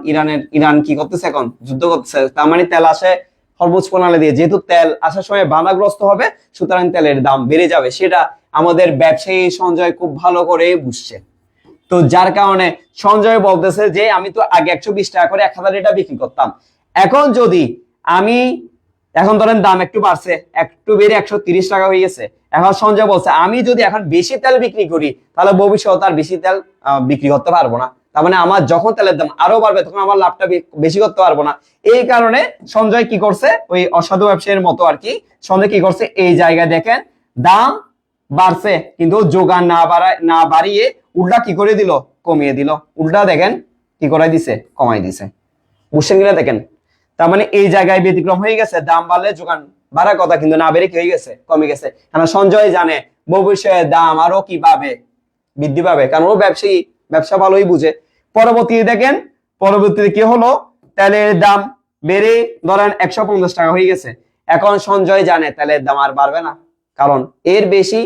ইরান কি করতেছে, এখন যুদ্ধ করতেছে। তার মানে তেল আসে হরমুজ প্রণালী দিয়ে, যেহেতু তেল আসার সময় বাধাগ্রস্ত হবে, সুতরাং তেলের দাম বেড়ে যাবে। সেটা আমাদের ব্যবসায়ী সঞ্জয় খুব ভালো করে বুঝছে। তো যার কারণে সঞ্জয় বলতেছে যে আমি তো আগে 120 টাকা করে 1000 লিটার বিক্রি করতাম, এখন যদি আমি, এখন ধরেন দাম একটু বাড়ছে, একটু বেড়ে 130 টাকা হয়ে গেছে। এখন সঞ্জয় বলছে আমি যদি এখন বেশি তেল বিক্রি করি, তাহলে ভবিষ্যতে আর বেশি তেল বিক্রি করতে পারবো না। তার মানে আমার যখন তেলের দাম আরো বাড়বে, তখন আমার লাভটা বেশি করতে পারবো না। এই কারণে সঞ্জয় কি করছে, ওই অসাধু ব্যবসায়ীর মতো আর কি, সঞ্জয় কি করছে, এই জায়গায় দেখেন দাম বাড়ছে কিন্তু যোগান না বাড়িয়ে উল্টা কি করে দিল, কমিয়ে দিল। উল্টা দেখেন কি করে দিছে, কমাই দিছে। বুঝছেন কিনা? দেখেন তার মানে এই জায়গায় ব্যতিক্রম হয়ে গেছে, দাম বাড়লে যোগান বাড়ার কথা, কিন্তু না বেড়ে কি হয়ে গেছে, কমে গেছে। কারণ সঞ্জয় জানে ভবিষ্যতে দাম আরো কি পাবে, বৃদ্ধি পাবে, কারণ ও ব্যবসায়ী, ব্যবসা ভালোই বুঝে। পরবর্তীতে দেখেন, পরবর্তীতে কি হলো, তেলের দাম বেড়ে ধরেন 150 টাকা হয়ে গেছে। এখন সঞ্জয় জানে তেলের দাম আর বাড়বে না, কারণ এর বেশি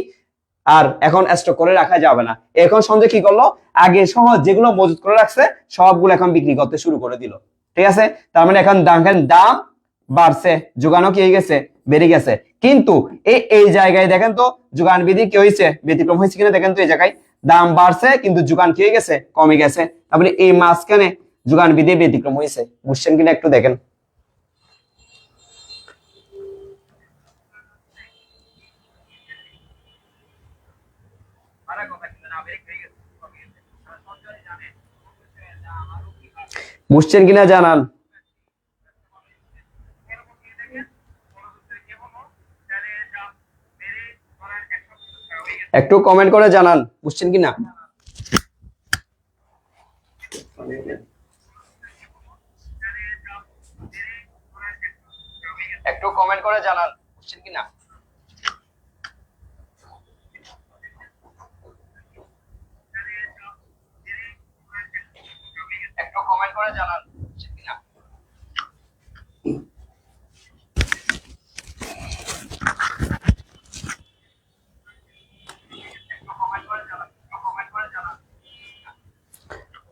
আর এখন স্টক করে রাখা যাবে না। এখন সঞ্জয় কি করলো, আগে সহজ যেগুলো মজুত করে রাখছে সবগুলো এখন বিক্রি করতে শুরু করে দিল। ঠিক আছে, তার মানে এখন দাম বাড়ছে, যোগানও কি হয়ে গেছে, বেড়ে গেছে। কিন্তু এই জায়গায় দেখেন তো যোগান বিধি কি হয়েছে, ব্যতিক্রম হয়েছে কিনা দেখেন তো। এই জায়গায় দাম বাড়ছে কিন্তু যোগান কি হয়ে গেছে, কমে গেছে। তার মানে এই মাঝখানে যোগান বিধি ব্যতিক্রম হয়েছে, বুঝছেন কিনা একটু দেখেন। বুঝছেন কিনা জানান, একটু কমেন্ট করে জানান বুঝছেন কিনা। একটু কমেন্ট করে জানান বুঝছেন কিনা। একটু কমেন্ট করে জানান বুঝছেন কিনা।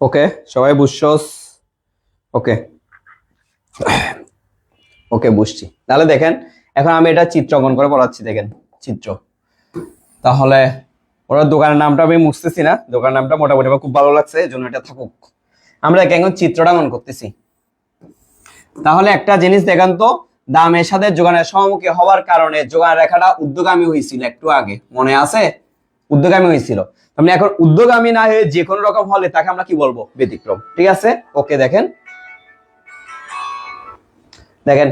ওকে, সবাই বুঝছস? ওকে ওকে বুঝছি। তাহলে দেখেন এখন আমি এটা চিত্র অঙ্কন করে পড়াচ্ছি, দেখেন চিত্র। তাহলে ওরা দোকানের নামটা আমি মুছতেছি না, দোকানের নামটা মোটামুটি আমার খুব ভালো লাগছে, এই জন্য এটা থাকুক। আমরা এখন চিত্রটা অঙ্কন করতেছি। তাহলে একটা জিনিস দেখেন তো, দামের সাথে যোগানের সমমুখী হওয়ার কারণে যোগান রেখাটা ঊর্ধ্বগামী হয়েছিল একটু আগে, মনে আছে? ঊর্ধ্বগামী হয়েছিল। মানে এখন ঊর্ধ্বগামী না হয়ে যে কোনো রকম হলে তাকে আমরা কি বলবো, ব্যতিক্রম। ঠিক আছে, ওকে দেখেন দেখেন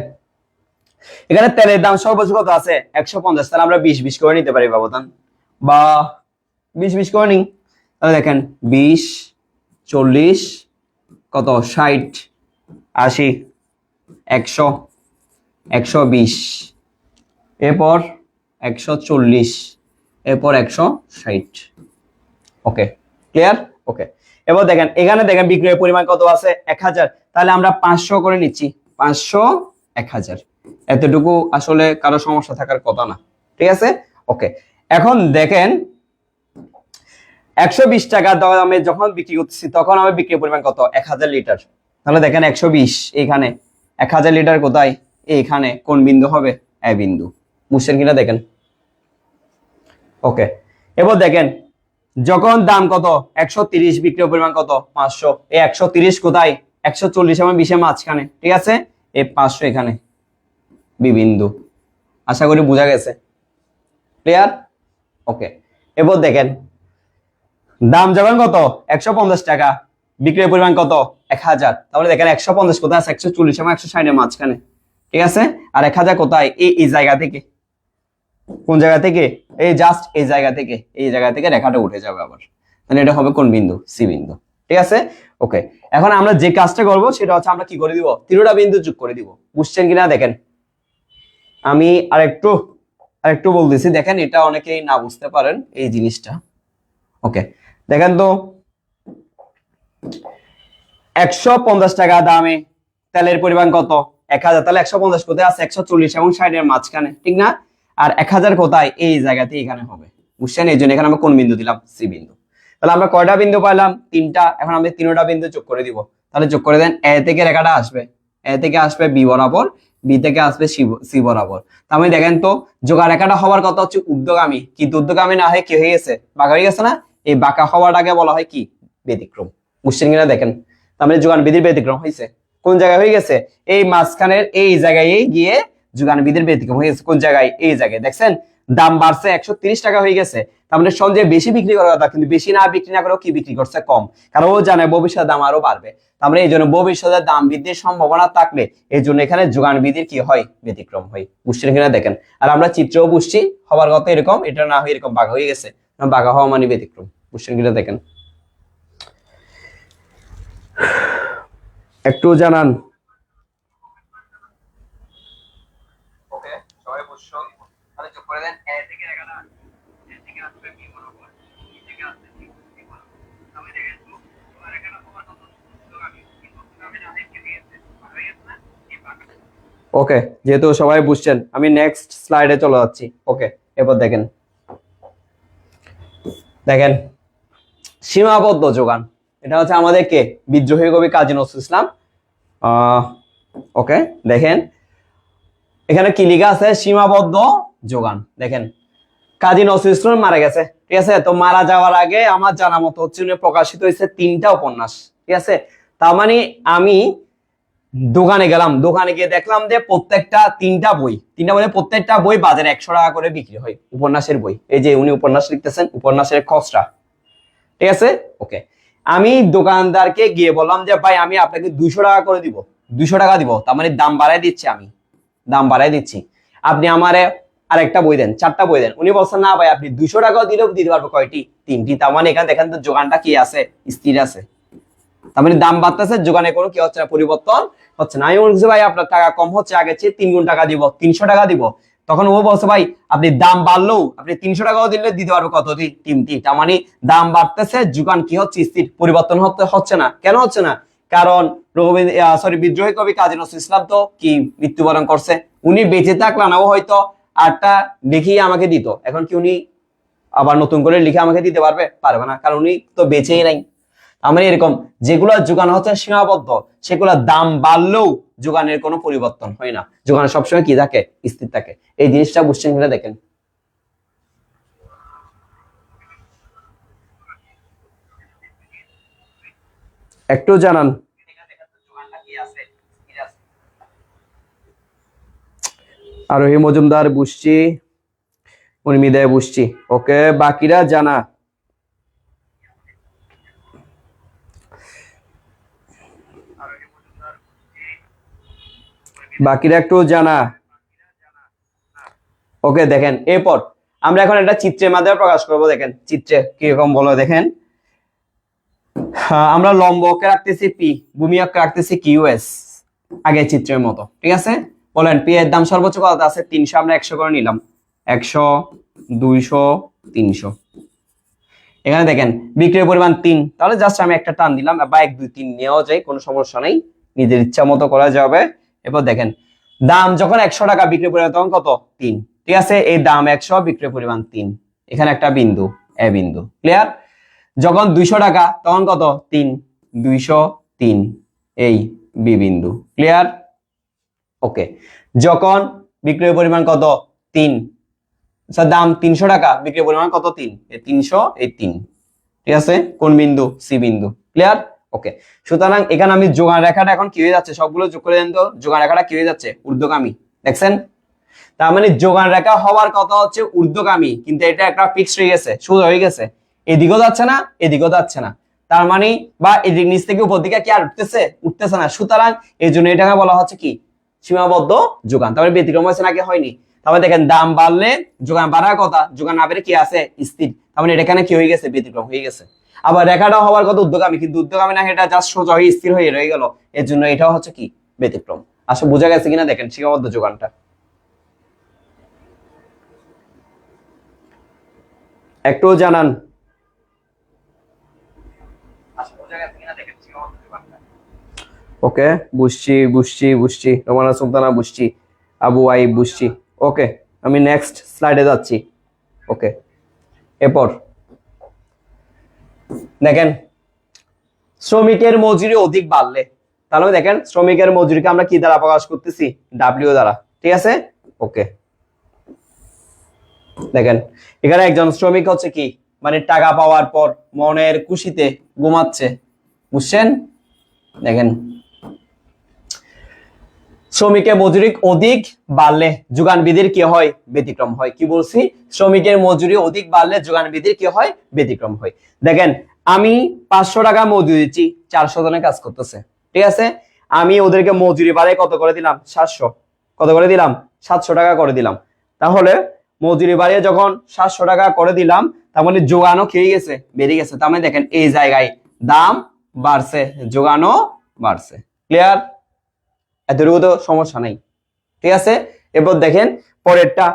এখানে তেলের দাম সর্বোচ্চ কত আছে, 150। তাহলে আমরা 20-20 করে নিতে পারি ব্যবধান, বা 20-20 করে নিই। তাহলে দেখেন 20, 40, কত, 60, 80, 100, 120, এরপর 140, এরপর 160। ওকে, ক্লিয়ার? ওকে, এবার দেখেন এখানে দেখেন বিক্রয়ের পরিমাণ কত আছে, 1000। তাহলে আমরা 500 করে নিচ্ছি, 500, 1000। এতটুকু আসলে কারো সমস্যা থাকার কথা না। ঠিক আছে, ওকে। এখন দেখেন 120 টাকা দামে যখন বিক্রি করতেছি তখন আমার বিক্রির পরিমাণ কত, 1000 লিটার। তাহলে দেখেন 120, এইখানে 1000 লিটার কোথায়, এইখানে কোন বিন্দু হবে, এ বিন্দু। বুঝছেন কিনা দেখেন। ওকে, এবার দেখেন যখন দাম কত, 130, বিক্রির পরিমাণ কত, 500। এই 130 কোথায়, 140 এবং 20 এর মাঝখানে। ঠিক আছে, এই 500 এখানে বিবিন্দু। আশা করি বোঝা গেছে, ক্লিয়ার? ওকে, এবার দেখেন দাম যখন কত, 150 টাকা, বিক্রয়ের পরিমাণ কত, 1000। তাহলে দেখেন 150 কোথায় আছে, 140 এবং 160 এর মাঝখানে। ঠিক আছে, আর 1000 কোথায়, এই জায়গা থেকে। কোন জায়গা থেকে, এই জাস্ট এই জায়গা থেকে, এই জায়গা থেকে রেখাটা উঠে যাবে আবার। তাহলে এটা হবে কোন বিন্দু, সি বিন্দু। ঠিক আছে, ওকে। এখন আমরা যে কাজটা করব সেটা হচ্ছে আমরা কি করে দিব, তিনটা বিন্দু যোগ করে দিব। বুঝছেন কিনা দেখেন। আমি আরেকটু বলতেছি, দেখেন এটা অনেকেই না বুঝতে পারেন এই জিনিসটা। ওকে, দেখেন তো 150 টাকা দামে তেলের পরিমাণ কত, 1000। তাহলে 150 কোথায় আছে, 140 এবং 60 এর মাঝখানে, ঠিক না? আর 1000 কোথায়, এই জায়গাতে এখানে হবে। বুঝছেন, এই জন্য এখানে আমরা কোন বিন্দু দিলাম, সি বিন্দু। তাহলে আমরা কয়টা বিন্দু পাইলাম, 3টা। এখন আমরা 3টা বিন্দু যোগ করে দিব। তাহলে যোগ করে দেন, এ থেকে রেখাটা আসবে, এ থেকে আসবে বি বরাবর, বি থেকে আসবে সি বরাবর। তার মানে দেখেন তো যোগা রেখাটা হওয়ার কথা হচ্ছে ঊর্ধ্বগামী, কিন্তু ঊর্ধ্বগামী না হয়ে কি হয়ে গেছে, বাঁকা হয়ে গেছে না? এই বাঁকা হওয়াটাকে বলা হয় কি, ব্যতিক্রম। বুঝছেন কিনা দেখেন। তার মানে যোগান বিধির ব্যতিক্রম হয়েছে। কোন জায়গায় হয়ে গেছে, এই মাঝখানের এই জায়গায় গিয়ে যোগান বিধির ব্যতিক্রম হয়ে গেছে। কোন জায়গায়, এই জায়গায়। দেখছেন দাম বাড়ছে, 130 টাকা হয়ে গেছে। তার মানে সঞ্জয় বেশি বিক্রি করার কথা, কিন্তু বেশি না বিক্রি না করেও কি বিক্রি করছে, কম। কারণ ও জানে ভবিষ্যতে দাম আরো বাড়বে। তার মানে এই জন্য ভবিষ্যতে দাম বৃদ্ধির সম্ভাবনা থাকলে এই জন্য এখানে যোগান বিধির কি হয়, ব্যতিক্রম হয়। বুঝছেন কিনা দেখেন। আর আমরা চিত্রও বুঝছি, হবার কথা এরকম, এটা না হয়ে এরকম বাঁকা হয়ে গেছে। বাঁকা হওয়া মানে ব্যতিক্রম। বুঝছেন কিনা দেখেন, একটু জানান। ওকে, সবাই বুঝছো? তাহলে যোগ করে দেন, এ থেকে রেখাটা, এ থেকে আসবে বি বরাবর, বি থেকে আসবে সি বরাবর। আমি দেখেন তো রেখাটা তোমার কত ঊর্ধ্বগামী, কিন্তু ঊর্ধ্বগামী না হয়ে কি হয়েছে, বাঁকা হয়ে গেছে না? এই বাঁকা। ওকে, যেহেতু সবাই বুঝছেন আমি নেক্সট স্লাইডে চলে যাচ্ছি। ওকে, এবার দেখেন দেখেন সীমাবদ্ধ যোগান, এটা হচ্ছে আমাদের কে, বিদ্রোহী কবি কাজী নজরুল ইসলাম। ওকে, দেখেন এখানে কি লেখা আছে, সীমাবদ্ধ যোগান। দেখেন কাজী নজরুল ইসলাম মারা গেছে, ঠিক আছে, তো মারা যাওয়ার আগে আমার জানা মতো হচ্ছে প্রকাশিত হয়েছে 3টা উপন্যাস, ঠিক আছে। তার মানে আমি দোকানে গেলাম, দোকানে গিয়ে দেখলাম যে প্রত্যেকটা 3টা বই প্রত্যেকটা বই বাজারে 100 টাকা করে বিক্রি হয়, উপন্যাসের বই। এই যে উনি উপন্যাস লিখতেছেন, উপন্যাসের খসড়া, ঠিক আছে। ওকে, আমি দোকানদারকে গিয়ে বললাম যে ভাই আমি আপনাকে 200 টাকা করে দিব, 200 টাকা দিব, তার মানে দাম বাড়াই দিচ্ছি, আমি দাম বাড়াই দিচ্ছি, আপনি আমারে আরেকটা বই দেন, 4টা বই দেন। উনি বলছেন না ভাই আপনি 200 টাকাও দিলেও দিতে পারবো, কয়টি, 3টি। তার মানে এখানে দেখেন তো যোগানটা কি আছে, স্থির আছে। তার মানে দাম বাড়তেছে, যোগানে কোনো কি হচ্ছে না, পরিবর্তন হচ্ছে না। আমি বলছি ভাই আপনার টাকা কম হচ্ছে, আগের চেয়ে 3 গুণ টাকা দিব, 300 টাকা দিব। তখন ও বলছে ভাই আপনি দাম বাড়লেও আপনি 300 টাকাও দিলে দিতে পারবো, কত, 3টি। তার মানে দাম বাড়তেছে, যোগান কি হচ্ছে, স্থির, পরিবর্তন হচ্ছে না। কেন হচ্ছে না? কারণ বিদ্রোহী কবি কাজী নজরুল ইসলাম তো কি মৃত্যুবরণ করছে, উনি বেঁচে থাকলে না ও হয়তো 8টা লিখিয়ে আমাকে দিত, এখন কি উনি আবার নতুন করে লিখে আমাকে দিতে পারবে না, কারণ উনি তো বেঁচেই নাই। আমরা এরকম যেগুলো যোগান হচ্ছে সীমাবদ্ধ, সেগুলো দাম বাড়লেও যোগানের কোনো পরিবর্তন হয় না, যোগান সবসময় কি থাকে, স্থির থাকে। এই জিনিসটা বুঝছেন কিনা দেখেন। একটু জানান। আরোহী মজুমদার বুঝছি, উর্মিদায় বুঝছি, ওকে, বাকিরা জানা। বাকিরা একটু জানা। ওকে, দেখেন এরপর আমরা এখন একটা চিত্রের মাধ্যমে প্রকাশ করব। দেখেন চিত্রে কিরকম বলো, দেখেন আমরা লম্ব অক্ষে রাখতেছি পি, ভূমি অক্ষে রাখতেছি কিউএস, আগে চিত্রের মতো, ঠিক আছে। বলেন পি এর দাম সর্বোচ্চ কত আছে, 300, আমরা 100 করে নিলাম, 100, 200, 300। এখানে দেখেন বিক্রির পরিমাণ 3, তাহলে জাস্ট আমি একটা টান দিলাম, বা 1 2 3 নেওয়া যায়, কোনো সমস্যা নেই, নিজের ইচ্ছা মতো করা যাবে। এরপর দেখেন দাম যখন 100 টাকা, বিক্রির পরিমাণ তখন কত, 3, ঠিক আছে। এই দাম 100, বিক্রির পরিমাণ 3, এখানে একটা বিন্দু, এ বিন্দু, ক্লিয়ার। যখন 200 টাকা তখন কত, 3, 203, এই বি বিন্দু, ক্লিয়ার। ওকে, যখন বিক্রয় পরিমাণ কত, 3, দাম 300 টাকা, বিক্রয় পরিমাণ কত, 3, এই 300, এই 3, ঠিক আছে, কোন বিন্দু, সি বিন্দু, ক্লিয়ার। ওকে, সুতরাং এখানে আমি যোগান রেখাটা এখন কি হয়ে যাচ্ছে, সবগুলো যোগ করে দেন তো, যোগান রেখাটা কি হয়ে যাচ্ছে, ঊর্ধ্বগামী, দেখছেন। তার মানে যোগান রেখা হওয়ার কথা হচ্ছে ঊর্ধ্বগামী, কিন্তু এটা একটা ফিক্সড হয়ে গেছে, সোজা হয়ে গেছে, এদিকেও যাচ্ছে না, এদিকেও যাচ্ছে না। তার মানে বা এদিক নিচ থেকে উপর দিকে কি আর উঠতেছে না, সুতরাং এই জন্য এটাকে বলা হচ্ছে কি, সীমাবদ্ধ যোগান। তারপরে ব্যতিক্রম হয়েছে নাকি, হয়নি। তারপরে দেখেন দাম বাড়লে যোগান বাড়ার কথা, যোগান না বেড়ে কি আছে, স্থির। তার মানে এটা এখানে কি হয়ে গেছে, ব্যতিক্রম হয়ে গেছে। আবার রেখাটা হওয়ার কথা ঊর্ধ্বগামী, কিন্তু ঊর্ধ্বগামী না, এটা জাস্ট সোজা হয়ে স্থির হয়ে রয়ে গেল, এর জন্য এটাও হচ্ছে কি, ব্যতিক্রম। আসলে বোঝা গেছে কিনা দেখেন সীমাবদ্ধ যোগানটা। একটু জানান। ওকে, বুঝছি রোমানা সুলতানা বুঝছি, আবু আইব বুঝছি। ওকে, আমি নেক্সট স্লাইডে যাচ্ছি। ওকে, এরপর দেখেন শ্রমিকের মজুরি অধিক বাড়লে, তাহলে দেখেন শ্রমিকের মজুরিকে আমরা কি দ্বারা প্রকাশ করতেছি, ডাব্লিউ দ্বারা, ঠিক আছে। ওকে, দেখেন এখানে একজন শ্রমিক হচ্ছে কি, মানে টাকা পাওয়ার পর মনের খুশিতে ঘুমাচ্ছে, বুঝছেন। দেখেন শ্রমিকের মজুরি অধিক বাড়লে যোগান বিধির কি হয়, ব্যতিক্রম হয়। কি বলছি, শ্রমিকের মজুরি অধিক বাড়লে যোগান বিধির কি হয়, ব্যতিক্রম হয়। দেখেন আমি 500 টাকা মজুরি দিচ্ছি, 400 জনে কাজ করতেছে, ঠিক আছে। আমি ওদেরকে মজুরি বাড়ে কত করে দিলাম, 700, কত করে দিলাম, 700 টাকা করে দিলাম। তাহলে মজুরি বাড়িয়ে যখন 700 টাকা করে দিলাম, তার মানে যোগানও খেয়ে গেছে, বেড়ে গেছে। তার মানে দেখেন এই জায়গায় দাম বাড়ছে, যোগানও বাড়ছে, ক্লিয়ার। এতটুকু তো সমস্যা নেই, ঠিক আছে। এরপর দেখেন পরেরটা,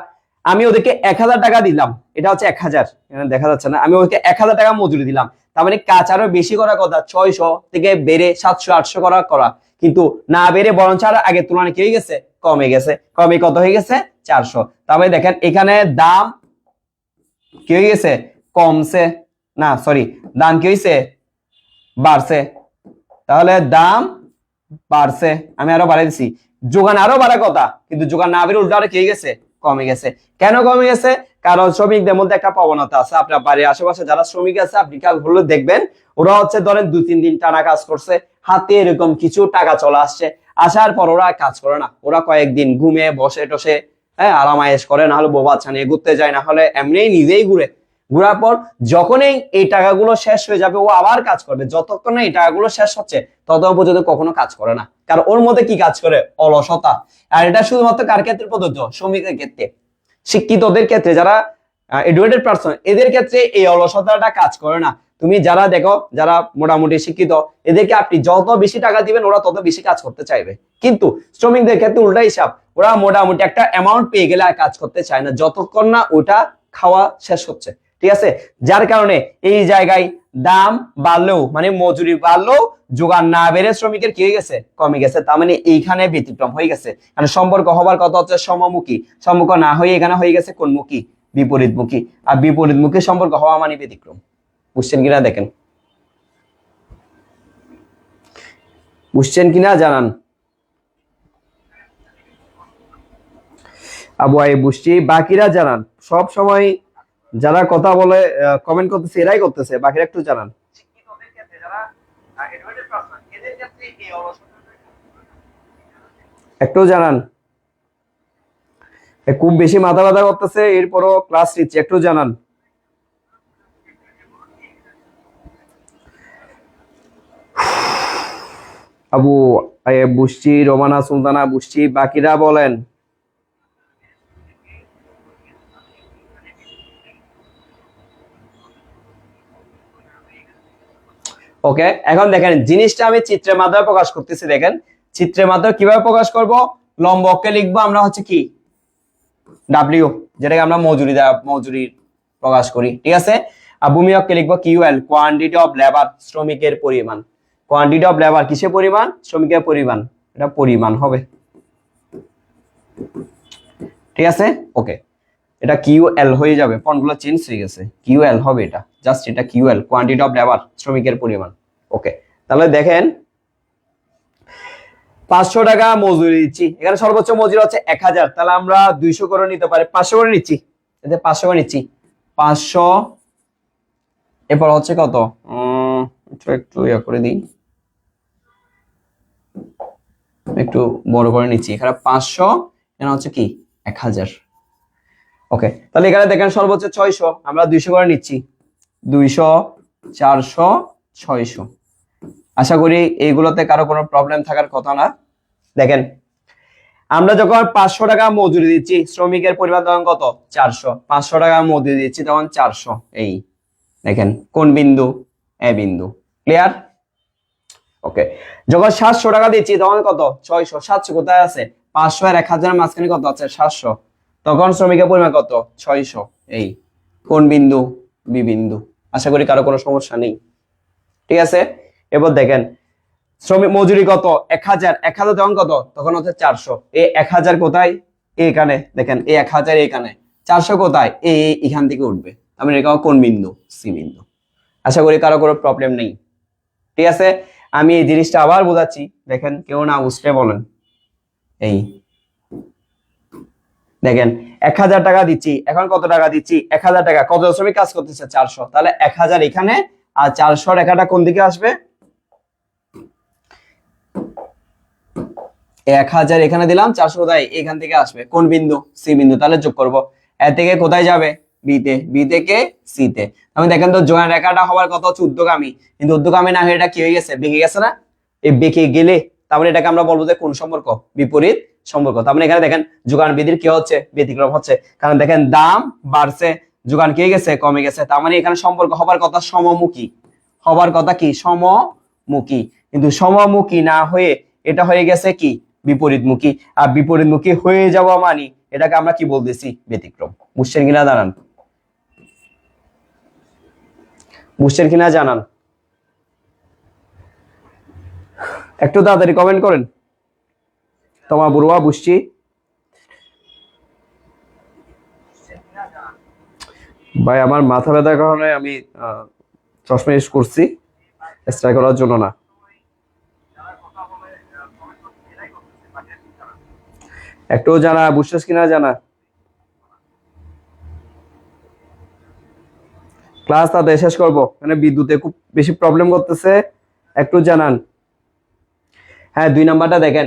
আমি ওদেরকে 1000 টাকা দিলাম, এটা হচ্ছে 1000, এখানে দেখা যাচ্ছে না, আমি ওদেরকে 1000 টাকা মজুরি দিলাম, তার মানে কাজ আরো বেশি করার কথা, 600 থেকে বেড়ে 700 800 করা, কিন্তু না বেড়ে বরঞ্চ আরো আগের তুলনায় কি হয়ে গেছে, কমে গেছে, কমে কত হয়ে গেছে, 400। তারপরে দেখেন এখানে দাম কি হয়ে গেছে, কমছে, না সরি, দাম কি হয়েছে? বাড়ছে। তাহলে দাম বাড়ছে, আমি আরো বাড়াই দিছি। যোগান আরো বাড়ার কথা, কিন্তু যোগান না বেড়ে উল্টো আরো কি গেছে? কমে গেছে। কেন কমে গেছে? কারণ শ্রমিকদের মধ্যে একটা প্রবণতা আছে। আপনার বাড়ির আশেপাশে যারা শ্রমিক আছে, আপনি খেয়াল করলে দেখবেন ওরা হচ্ছে ধরেন 2-3 দিন টানা কাজ করছে, হাতে এরকম কিছু টাকা চলে আসছে, আসার পর ওরা কাজ করে না, ওরা কয়েকদিন ঘুমে বসে টসে, হ্যাঁ, আরামায়েশ করে, না হলে বউ বাচ্চা নিয়ে ঘুরতে যায়, না হলে এমনি নিজেই ঘুরে। ঘোরার পর যখনই এই টাকাগুলো শেষ হয়ে যাবে ও আবার কাজ করবে, যতক্ষণ না এই টাকাগুলো শেষ হচ্ছে ততক্ষণ পর্যন্ত কখনো কাজ করে না। কারণ ওর মধ্যে কি কাজ করে? অলসতা। আর এটা শুধুমাত্র কার ক্ষেত্রে প্রযোজ্য? শ্রমিকের ক্ষেত্রে। শিক্ষিতদের ক্ষেত্রে, যারা এডুকেটেড পারসন, এদের ক্ষেত্রে এই অলসতাটা কাজ করে না। তুমি যারা দেখো, যারা মোটামুটি শিক্ষিত, এদেরকে আপনি যত বেশি টাকা দিবেন ওরা তত বেশি কাজ করতে চাইবে। কিন্তু শ্রমিকদের ক্ষেত্রে উল্টা হিসাব, ওরা মোটামুটি একটা অ্যামাউন্ট পেয়ে গেলে আর কাজ করতে চায় না যতক্ষণ না ওটা খাওয়া শেষ হচ্ছে। ঠিক আছে? যার কারণে এই জায়গায় দাম বাড়লেও, মানে মজুরি বাড়লেও যোগান না বেড়ে শ্রমিকের কি হয়ে গেছে? কমে গেছে। তার মানে এইখানে ব্যতিক্রম হয়ে গেছে। কারণ সম্পর্ক হবার কথা হচ্ছে সমমুখী, সম্পর্ক না হয়ে এখানে হয়ে গেছে কোনমুখী? বিপরীতমুখী। আর বিপরীতমুখী সম্পর্ক হওয়া মানে ব্যতিক্রম। বুঝছেন কিনা দেখেন, বুঝছেন কিনা জানান। আবু আই বুঝছি, বাকিরা জানান। সব সময় যারা কথা বলে কমেন্ট করতেছে এরাই করতেছে, বাকিরা একটু জানান। একটু জানান। খুব বেশি মাথা ব্যথা করতেছে, এরপরও ক্লাস নিচ্ছে, একটু জানান। আবু বুঝছি, রোমানা সুলতানা বুঝছি, বাকিরা বলেন। ওকে, এখন দেখেন জিনিসটা আমি চিত্রের মাধ্যমে প্রকাশ করতেছি। দেখেন চিত্রের মাধ্যমে কিভাবে প্রকাশ করব? লম্ব অক্ষে লিখবো আমরা হচ্ছে কি? ডাব্লিউ, যেটাকে আমরা মজুরি প্রকাশ করি। ঠিক আছে? আর ভূমি অক্ষে লিখবো কিউএল, কোয়ান্টিটি অফ লেবার, শ্রমিকের পরিমাণ। কোয়ান্টিটি অফ লেবার কিসের পরিমাণ? শ্রমিকের পরিমাণ। এটা পরিমাণ হবে। ঠিক আছে? ওকে, এটা কিউএল হয়ে যাবে, ফন্টগুলো চেঞ্জ হয়ে গেছে, কিউএল হবে এটা, জাস্ট এটা কিউএল, কোয়ান্টিটি অফ লেবার, শ্রমিকের পরিমাণ। ওকে, তাহলে দেখেন 500 টাকা মজুরি দিচ্ছি, এখানে সর্বোচ্চ মজুরি হচ্ছে 1000, তাহলে আমরা 200 করে নিতে পারি, 500 করে নিচ্ছি, এতে 500 করে নিচ্ছি, 500। এরপর হচ্ছে কত? একটু ইয়া করে দিই, একটু বড় করে নিচ্ছি, এখানে 500, এখানে হচ্ছে কি 1000। ওকে, তাহলে এখানে দেখেন সর্বোচ্চ 600, আমরা 200 করে নিচ্ছি, 200, 400, 600। আশা করি এইগুলোতে কারো কোনো প্রবলেম থাকার কথা না। দেখেন আমরা যখন 500 টাকা মজুরি দিচ্ছি, শ্রমিকের পরিমাণ তখন কত? 400। 500 টাকা মজুরি দিচ্ছি তখন 400। এই দেখেন কোন বিন্দু? এ বিন্দু। ক্লিয়ার? ওকে, যখন 700 টাকা দিচ্ছি তখন কত? 600। 700 কোথায় আছে? 500 আর 1000 এর মাঝখানে কত আছে? 700। তখন শ্রমিকের পরিমাণ কত? 600। এই কোন বিন্দু? বি বিন্দু। আশা করি কারো কোনো সমস্যা নেই। ঠিক আছে? এবার দেখেন শ্রমিক মজুরি কত? 1000। 1000 তখন কত? তখন হচ্ছে 400। এই 1000 কোথায়? এখানে দেখেন, এই 1000 এখানে, 400 কোথায়? এখান থেকে উঠবে। আমি এটা কোন বিন্দু? সি বিন্দু। আশা করি কারো কোনো প্রবলেম নেই। ঠিক আছে? আমি এই জিনিসটা আবার বোঝাচ্ছি, দেখেন কেউ না বুঝতে বলেন। এই দেখেন 1000 টাকা দিচ্ছি, এখন কত টাকা দিচ্ছি? 1000 টাকা। কত শ্রমিক কাজ করতেছে? 400। তাহলে 1000 এখানে আর 400 রেখাটা কোন দিকে আসবে? 1000 এখানে দিলাম, 400 কোথায়? এখান থেকে আসবে। কোন বিন্দু? সি বিন্দু। তাহলে যোগ করব, এ থেকে কোথায় যাবে? বি তে, বি থেকে সি তে। আমি দেখেন তো যোগান রেখাটা হওয়ার কথা হচ্ছে ঊর্ধ্বগামী, কিন্তু ঊর্ধ্বগামী না হয়ে এটা কি হয়ে গেছে? বেঁকে গেছে না? এই বেঁকে গেলে তারপরে এটাকে আমরা বলবো যে কোন সম্পর্ক? বিপরীত সম্পর্ক। তার মানে এখানে দেখেন যোগান বিধির কি হচ্ছে? ব্যতিক্রম হচ্ছে। কারণ দেখেন দাম বাড়ছে, যোগান কি হয়ে গেছে? কমে গেছে। তার মানে এখানে সম্পর্ক হবার কথা সমমুখী, হবার কথা কি? সমমুখী। কিন্তু সমমুখী না হয়ে এটা হয়ে গেছে কি? বিপরীতমুখী। আর বিপরীতমুখী হয়ে যাওয়া মানে এটাকে আমরা কি বলতেছি? ব্যতিক্রম। বুঝছেন কিনা জানান, বুঝছেন কিনা জানান। একটু তাড়াতাড়ি কমেন্ট করেন। তোমার বুড়ুয়া বুঝছি। ভাই আমার মাথা ব্যথার কারণে আমি চশমা ইউজ করছি স্ট্রাইক করার জন্য না। একটু জানা বুঝছিস কিনা জানা। ক্লাস তাদের শেষ করবো, মানে বিদ্যুতে খুব বেশি প্রবলেম করতেছে, একটু জানান। হ্যাঁ 2 নাম্বারটা দেখেন,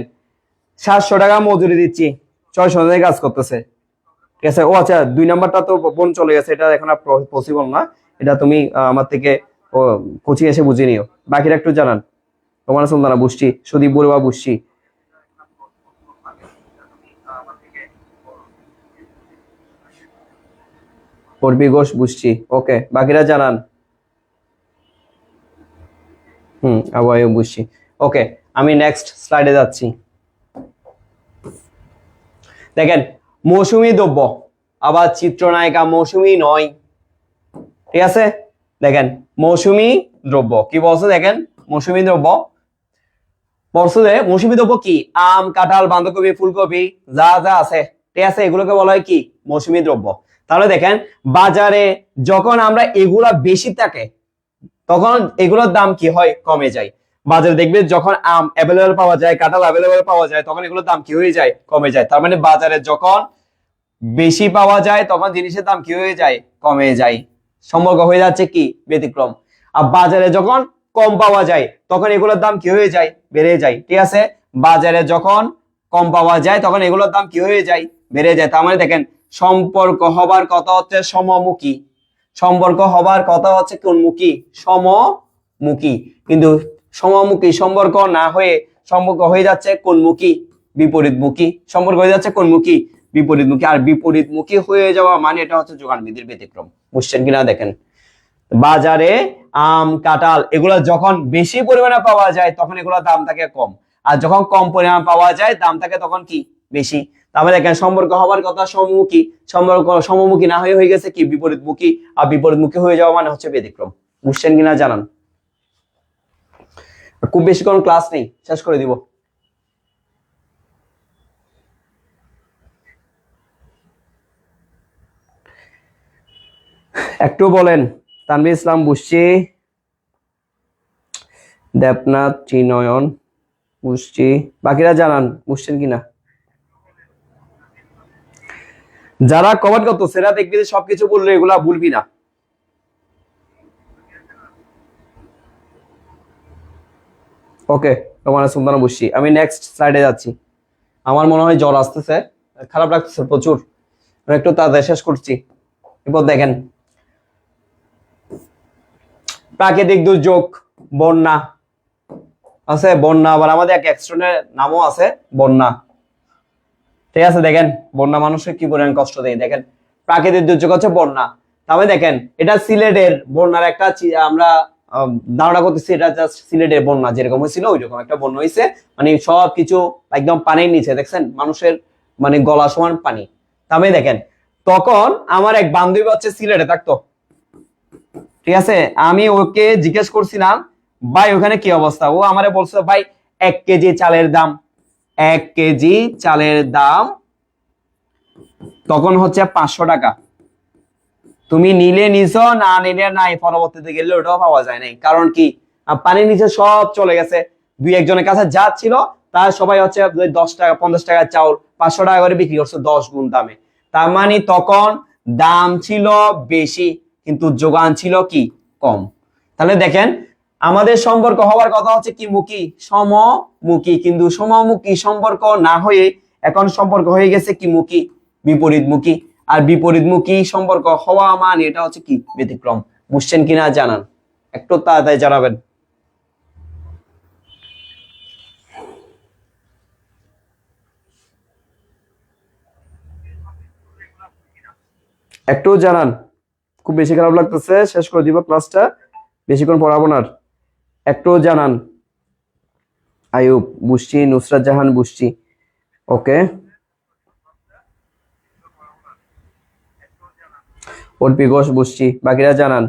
700 টাকা মজুরি দিচ্ছি, 600 জনের কাজ করতেছে, ঠিক আছে। ও আচ্ছা 2 নাম্বারটা তো বোন চলে গেছে, এটা এখন আর পসিবল না, এটা তুমি আমার থেকে কোচিং এসে বুঝে নিও। বাকিরা একটু জানান। তোমার সুলতানা বুঝছি, সুদীপ বড়ুয়া বুঝছি, পর্বি ঘোষ বুঝছি, ওকে। বাকিরা জানান। আবহাওয়া বুঝছি, ওকে। আমি নেক্সট স্লাইডে যাচ্ছি। দেখেন মৌসুমী দ্রব্য, আবার চিত্রনায়িকা মৌসুমী নয়, ঠিক আছে। দেখেন মৌসুমী দ্রব্য কি বলছে, দেখেন মৌসুমী দ্রব্য বলছে, মৌসুমী দ্রব্য কি, আম, কাঁঠাল, বাঁধাকপি, ফুলকপি যা যা আছে, ঠিক আছে, এগুলোকে বলা হয় কি মৌসুমী দ্রব্য। তাহলে দেখেন বাজারে যখন আমরা এগুলা বেশি থাকে তখন এগুলোর দাম কি হয়, কমে যায়। বাজারে দেখবে যখন আম অ্যাভেলেবল পাওয়া যায়, কাঁঠাল অ্যাভেলেবল পাওয়া যায়, তখন এগুলোর দাম কি হয়ে যায়, কমে যায়। তার মানে বাজারে যখন বেশি পাওয়া যায় তখন জিনিসের দাম কি হয়ে যায়, কমে যায়। সম্পর্ক হয়ে যাচ্ছে কি ব্যতিক্রম। আর বাজারে যখন কম পাওয়া যায় তখন এগুলোর দাম কি হয়ে যায়, বেড়ে যায়, ঠিক আছে। বাজারে যখন কম পাওয়া যায় তখন এগুলোর দাম কি হয়ে যায়, বেড়ে যায়। তার মানে দেখেন সম্পর্ক হবার কথা হচ্ছে সমমুখী, সম্পর্ক হবার কথা হচ্ছে কোনমুখী, সমমুখী। কিন্তু সমমুখী সম্পর্ক না হয়ে সম্পর্ক হয়ে যাচ্ছে কোনমুখী, বিপরীতমুখী। সম্পর্ক হয়ে যাচ্ছে কোনমুখী, বিপরীতমুখী। আর বিপরীতমুখী হয়ে যাওয়া মানে এটা হচ্ছে যোগান বিধির ব্যতিক্রম। বুঝছেন কিনা দেখেন, বাজারে আম, কাঁঠাল এগুলো যখন বেশি পরিমাণে পাওয়া যায় তখন এগুলোর দাম থাকে কম, আর যখন কম পরিমাণ পাওয়া যায় দাম থাকে তখন কি বেশি। তাহলে দেখেন সম্পর্ক হবার কথা সমমুখী, সম্পর্ক সমমুখী না হয়ে গেছে কি বিপরীতমুখী, আর বিপরীতমুখী হয়ে যাওয়া মানে হচ্ছে ব্যতিক্রম। বুঝছেন কিনা জানান। খুব বেশি কোন ক্লাস নেই, শেষ করে দিব। একটু বলেন। তানভীর ইসলাম বুঝছি, দেবনাথ চিনয়ন বুঝছি, বাকিরা জানান বুঝছেন কিনা। যারা কমেন্ট করতো সেরা দেখবি যে সবকিছু বললে এগুলা ভুলবি না। ওকে তোমার সুলতানা বুঝছি। আমি নেক্সট স্লাইডে যাচ্ছি। আমার মনে হয় জ্বর আসতেছে, খারাপ লাগতেছে প্রচুর, আমি একটু তাড়াতাড়ি শেষ করছি। এরপর দেখেন প্রাকৃতিক দুর্যোগ, বন্যা আছে, বন্যা আবার আমাদের এক এক্সট্রনের নামও আছে বন্যা, ঠিক আছে। দেখেন বন্যা মানুষের কি পরিমাণ কষ্ট দেয়। দেখেন প্রাকৃতিক দুর্যোগ হচ্ছে বন্যা। তবে দেখেন এটা সিলেটের বন্যার একটা আমরা ধারণা করতেছি, এটা জাস্ট সিলেটের বন্যা যেরকম হয়েছিল ওইরকম একটা বন্যা হয়েছে, মানে সবকিছু একদম পানির নিচে, দেখছেন মানুষের মানে গলা সমান পানি। তবে দেখেন তখন আমার এক বান্ধবী হচ্ছে সিলেটে থাকতো, ঠিক আছে। আমি ওকে জিজ্ঞেস করছিলাম ভাই ওখানে কি অবস্থা, ও আমারে বলছে ভাই 1 কেজি চালের দাম, 1 কেজি চালের দাম তখন হচ্ছে 500 টাকা। তুমি নিলে নিছো, না নিলে নাই, পরবর্তীতে গেলে ওটাও পাওয়া যায় নাই। কারণ কি পানির নিচে সব চলে গেছে। 2-1 জনের কাছে যা ছিল তার সবাই হচ্ছে 10 টাকা 50 টাকা চাউল 500 টাকা করে বিক্রি করছে 10 গুণ দামে। তার মানে তখন দাম ছিল বেশি কিন্তু যোগান ছিল কি কম। তাহলে দেখেন আমাদের সম্পর্ক হওয়ার কথা হচ্ছে কি মুখী, সমমুখী, কিন্তু সমমুখী সম্পর্ক না হয়ে এখন সম্পর্ক হয়ে গেছে কি মুখী, বিপরীতমুখী। আর বিপরীতমুখী সম্পর্ক হওয়া মানে এটা হচ্ছে কি ব্যতিক্রম। বুঝছেন কিনা জানান, একটু তাড়াতাড়ি জানাবেন। একটু জানান। খুব বেশি খারাপ লাগতেছে, শেষ করে দিব ক্লাসটা, বেশিক্ষণ পড়াবো না। একটু জানান। আয়ুব বুঝছি, নুসরাত জাহান বুঝছি, ওকে। অর্পি ঘোষ বুঝছি, বাকিরা জানান।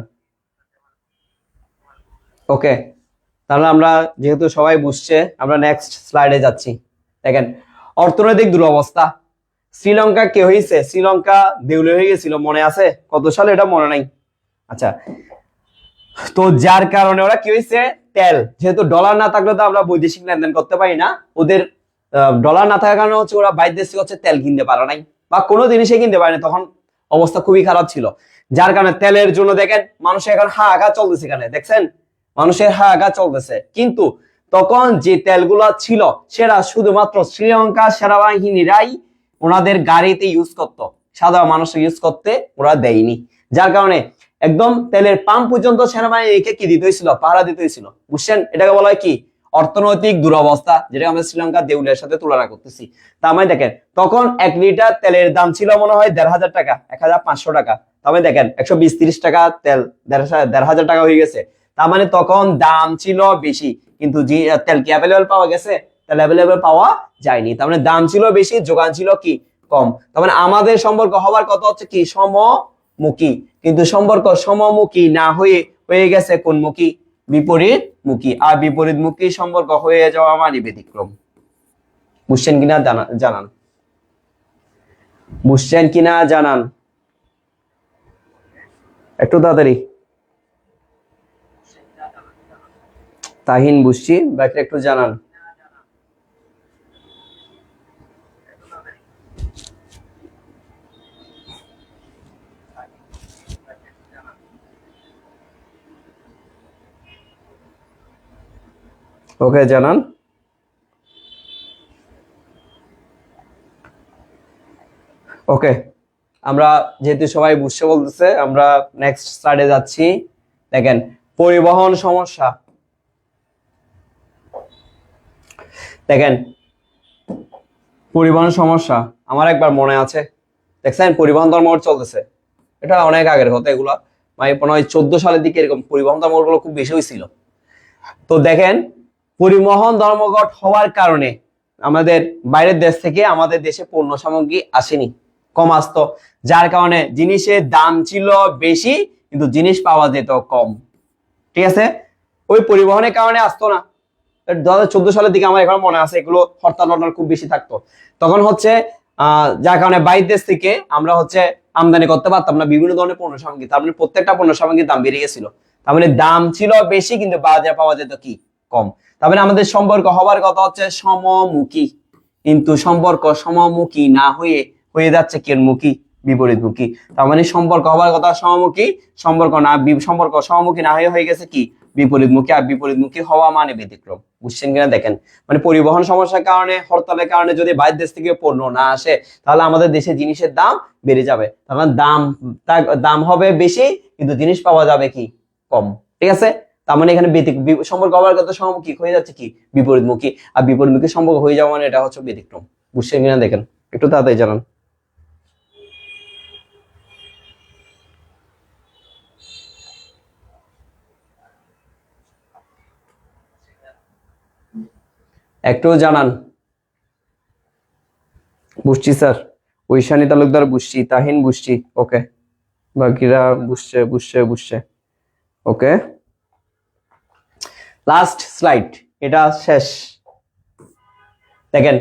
ওকে তাহলে আমরা যেহেতু সবাই বুঝছে আমরা নেক্সট স্লাইডে যাচ্ছি। দেখেন অর্থনৈতিক দুরবস্থা। শ্রীলঙ্কা কে হয়েছে, শ্রীলঙ্কা দেউলে হয়ে গেছিল, মনে আছে কত সালে এটা মনে নাই। আচ্ছা তো যার কারণে ওরা কি হয়েছে, তেল যেহেতু ডলার না থাকলে তো আমরা বৈদেশিক লেনদেন করতে পারি না, ওদের ডলার না থাকার কারণে হচ্ছে ওরা বাইরের দেশ থেকে হচ্ছে তেল কিনতে পারে নাই বা কোনো জিনিসই কিনতে পারে না, তখন অবস্থা খুবই খারাপ ছিল। যার কারণে তেলের জন্য দেখেন মানুষের এখন হাহাকার চলতেছে, এখানে দেখছেন মানুষের হাহাকার চলতেছে। কিন্তু তখন যে তেলগুলো ছিল সেটা শুধুমাত্র শ্রীলঙ্কা সেনাবাহিনীরাই ওনাদের গাড়িতে ইউজ করতো, সাধারণ মানুষ ইউজ করতে ওরা দেয়নি। যার কারণে একদম তেলের পাম্প পর্যন্ত সেনাবাহিনীকে কি দিতে হয়েছিল, পাহারা দিতে হয়েছিল, বুঝছেন? এটাকে বলা হয় কি, অর্থনৈতিক দুরবস্থা, যেটা আমরা শ্রীলঙ্কার দেউলের সাথে তুলনা করতেছি। তার মানে দেখেন তখন 1 লিটার তেলের দাম ছিল মনে হয় 1,500 টাকা, 1,500 টাকা। তার মানে দেখেন 120-30 টাকা তেল 1,500 টাকা হয়ে গেছে। তার মানে তখন দাম ছিল বেশি, কিন্তু যে তেল কি অ্যাভেলেবল পাওয়া গেছে? তেল অ্যাভেলেবল পাওয়া যায়নি। তার মানে দাম ছিল বেশি, যোগান ছিল কি কম। তার মানে আমাদের সম্পর্ক হওয়ার কথা হচ্ছে কি, সমমুখী, কিন্তু সম্পর্ক সমমুখী না হয়ে হয়ে গেছে কোনমুখী, বিপরীতমুখী। আর বিপরীতমুখী সম্পর্ক হয়ে যাওয়া মানে ব্যতিক্রম। বুঝছেন কিনা জানান, বুঝছেন কিনা জানান একটু তাড়াতাড়ি। তাহিন বুঝছি, বাকি একটু জানান। ওকে জানান। ওকে, আমরা যেহেতু সবাই বুঝতে বলতেছে, আমরা নেক্সট স্লাইডে যাচ্ছি। দেখেন পরিবহন সমস্যা, দেখেন পরিবহন সমস্যা আমার একবার মনে আছে, দেখছেন পরিবহন ধর্মঘট চলতেছে, এটা অনেক আগের কথা, এগুলা মানে 14 সালের দিকে এরকম পরিবহন ধর্মঘট গুলো খুব বেশি হয়েছিল। তো দেখেন পরিবহন ধর্মঘট হওয়ার কারণে আমাদের বাইরের দেশ থেকে আমাদের দেশে পণ্য সামগ্রী আসেনি, কম আসতো। যার কারণে জিনিসের দাম ছিল বেশি কিন্তু জিনিস পাওয়া যেত কম, ঠিক আছে? ওই পরিবহনের কারণে আসতো না। 2014 সালের দিকে আমার এখন মনে আছে, এগুলো হরতাল খুব বেশি থাকতো। তখন হচ্ছে যার কারণে বাইরের দেশ থেকে আমরা হচ্ছে আমদানি করতে পারতাম না বিভিন্ন ধরনের পণ্য সামগ্রী। তার মানে প্রত্যেকটা পণ্য সামগ্রীর দাম বেড়ে গেছিল। তার মানে দাম ছিল বেশি কিন্তু বাজারে পাওয়া যেত কি কম। তার মানে আমাদের সম্পর্ক হওয়ার কথা হচ্ছে সমমুখী, কিন্তু সম্পর্ক সমমুখী না হয়ে হয়ে যাচ্ছে কেনমুখী, বিপরীতমুখী। তার মানে সম্পর্ক হওয়ার কথা সমমুখী, সম্পর্ক সমমুখী না হয়ে গেছে কি বিপরীতমুখী। আর বিপরীতমুখী হওয়া মানে ব্যতিক্রম। বুঝছেন কিনা দেখেন, মানে পরিবহন সমস্যার কারণে, হরতালের কারণে যদি বাইরের দেশ থেকে পণ্য না আসে তাহলে আমাদের দেশে জিনিসের দাম বেড়ে যাবে। তখন দাম হবে বেশি কিন্তু জিনিস পাওয়া যাবে কি কম, ঠিক আছে? তার মানে এখানে সম্পর্ক হওয়ার কথা সমমুখী হয়ে যাচ্ছে কি বিপরীতমুখী। আর বিপরীতমুখী সম্পর্ক হয়ে যাওয়া মানে এটা হচ্ছে ব্যতিক্রম। বুঝছেন কিনা দেখেন, একটু তাড়াতাড়ি জানান। একটু জানান। বুঝছি স্যার, ঐশানী তালুকদার বুঝছি, তাহিন বুঝছি, ওকে, বাকিরা বুঝছে। ওকে, লাস্ট স্লাইড, এটা শেষ। দেখেন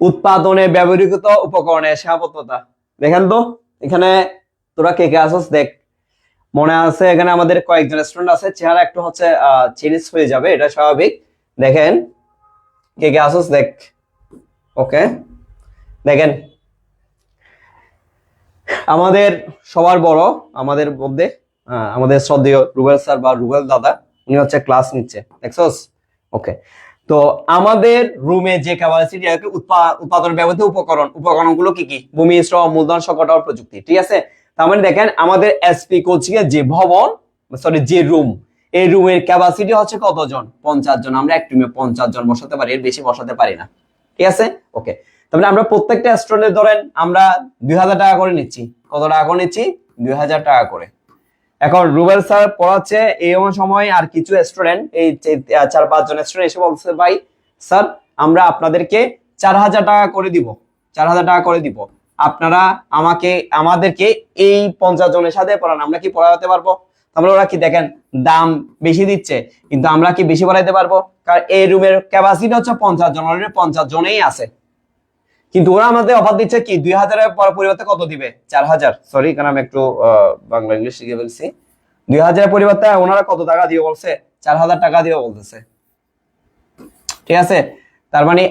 উৎপাদনে ব্যবহৃত উপকরণের সীমাবদ্ধতা। দেখেন তো এখানে তোরা কে কে আসছ দেখ, মনে আছে এখানে আমাদের কয়েকজন স্টুডেন্ট আছে, চেহারা একটু হচ্ছে চেঞ্জ হয়ে যাবে, এটা স্বাভাবিক। দেখেন কে কে আসছ দেখ। ওকে, দেখেন আমাদের সবার বড় আমাদের মধ্যে আমাদের শ্রদ্ধেয় রুবেল স্যার বা রুবেল দাদা, উনি হচ্ছে ক্লাস নিচ্ছে, দেখছস? ওকে, তো আমাদের রুমে যে ক্যাপাসিটি উৎপাদন ব্যবহৃত উপকরণগুলো কি কি? ভূমি, শ্রম, মূলধন, সংকট, প্রযুক্তি, ঠিক আছে? তার মানে দেখেন আমাদের এসপি কোচিং এর যে ভবন, সরি যে রুম, এই রুমের ক্যাপাসিটি হচ্ছে কতজন? 50 জন। আমরা এক রুমে 50 জন বসাতে পারি, এর বেশি বসাতে পারি না, ঠিক আছে? ওকে, তাহলে আমরা প্রত্যেকটা স্টুডেন্ট ধরেন আমরা 2000 টাকা করে নিচ্ছি। কত টাকা করে নিচ্ছি? 2000 টাকা করে। এখন রুবেল স্যার পড়াচ্ছে, এই সময় আর কিছু স্টুডেন্ট, এই 4-5 জন স্টুডেন্ট এসে বলছে, ভাই স্যার আমরা আপনাদেরকে 4000 টাকা করে দিব, 4000 টাকা করে দিব, আপনারা আমাদেরকে এই 50 জনের সাথে পড়ান, আমরা কি পড়াতে পারবো? তাহলে ওরা কি দেখেন দাম বেশি দিচ্ছে কিন্তু আমরা কি বেশি পড়াইতে পারবো? কারণ এই রুমের ক্যাপাসিটি হচ্ছে 50 জন, অলরেডি 50 জনেই আছে, কিন্তু ওরা আমাদের অফার দিচ্ছে কি 2000 এর পরিবর্তে কত দিবে? 4000। সরি, কারণ আমি একটু বাংলা ইংলিশ শিখে ফেলছি। 2000 পরিবর্তে ওনারা কত টাকা দিয়ে বলছে? 4000 টাকা দিয়ে বলতেছে। ঠিক আছে, তার মানে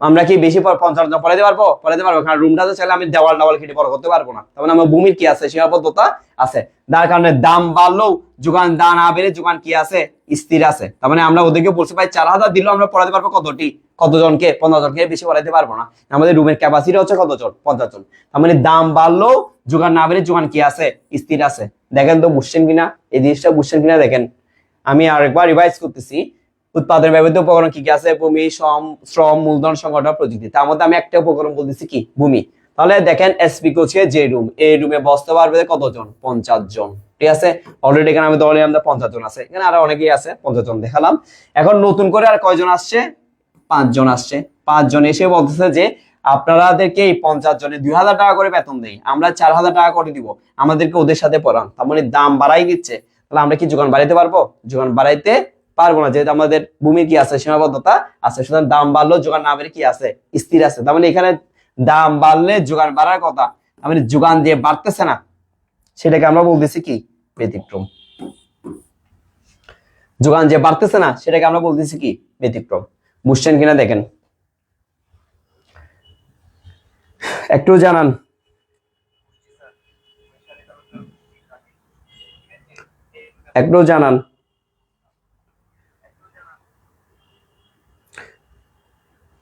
আমরা কি বেশি 50 জন পড়াইতে পারবো? কারণ রুমটাতে চাইলে আমি দেওয়াল কেটে বড় করতে পারবো না। তার মানে আমার ভূমির কি আছে? সীমাবদ্ধতা আছে। যার কারণে দাম বাড়লেও যোগান দান না বেড়ে যোগান কি আছে? স্থির আছে। তার মানে আমরা ওদেরকে বলছি ভাই 4000 দিলেও আমরা পড়াতে পারবো কতজনকে? 50 জনকে, বেশি পড়াইতে পারবো না। আমাদের রুমের ক্যাপাসিটি হচ্ছে কতজন? 50 জন। তার মানে দাম বাড়লেও যোগান না বেড়ে যোগান কি আছে? স্থির আছে। দেখেন তো বুঝছেন কিনা, এই জিনিসটা বুঝছেন কিনা দেখেন। আমি আরেকবার রিভাইজ করতেছি। উৎপাদন ব্যবহৃত উপকরণ কি কি আছে? ভূমি, শ্রম, মূলধন, সংগঠন, প্রযুক্তি। তার মধ্যে আমি একটা উপকরণ বলতেছি কি? ভূমি। তাহলে দেখেন এসপি হচ্ছে যে রুম, এই রুমে বসতে পারবে কতজন? 50 জন। ঠিক আছে, অলরেডি এখানে আমি ধরে নিলাম 50 জন আছে, এখানে আরো অনেকেই আছে, 50 জন দেখালাম। এখন নতুন করে আর কয়জন আসছে? 5 জন আসছে। 5 জন এসে বলতেছে যে আপনাদেরকে এই 50 জনে 2000 টাকা করে বেতন দেই, আমরা 4000 টাকা করে দিব, আমাদেরকে ওদের সাথে পড়ান। তার মানে দাম বাড়াই দিচ্ছে। তাহলে আমরা কি যোগান বাড়াইতে পারবো? যোগান বাড়াইতে পারবো না, যেহেতু আমাদের ভূমির কি আছে? সীমাবদ্ধতা আছে। সুতরাং দাম বাড়লেও যোগান না বেড়ে কি আছে? স্থির আছে। তার মানে এখানে দাম বাড়লে যোগান বাড়ার কথা, তার মানে যোগান দিয়ে বাড়তেছে না, সেটাকে আমরা বলতেছি কি? ব্যতিক্রম। যোগান যে বাড়তেছে না, সেটাকে আমরা বলতেছি কি? ব্যতিক্রম। বুঝছেন কিনা দেখেন, একটু জানান। একটু জানান।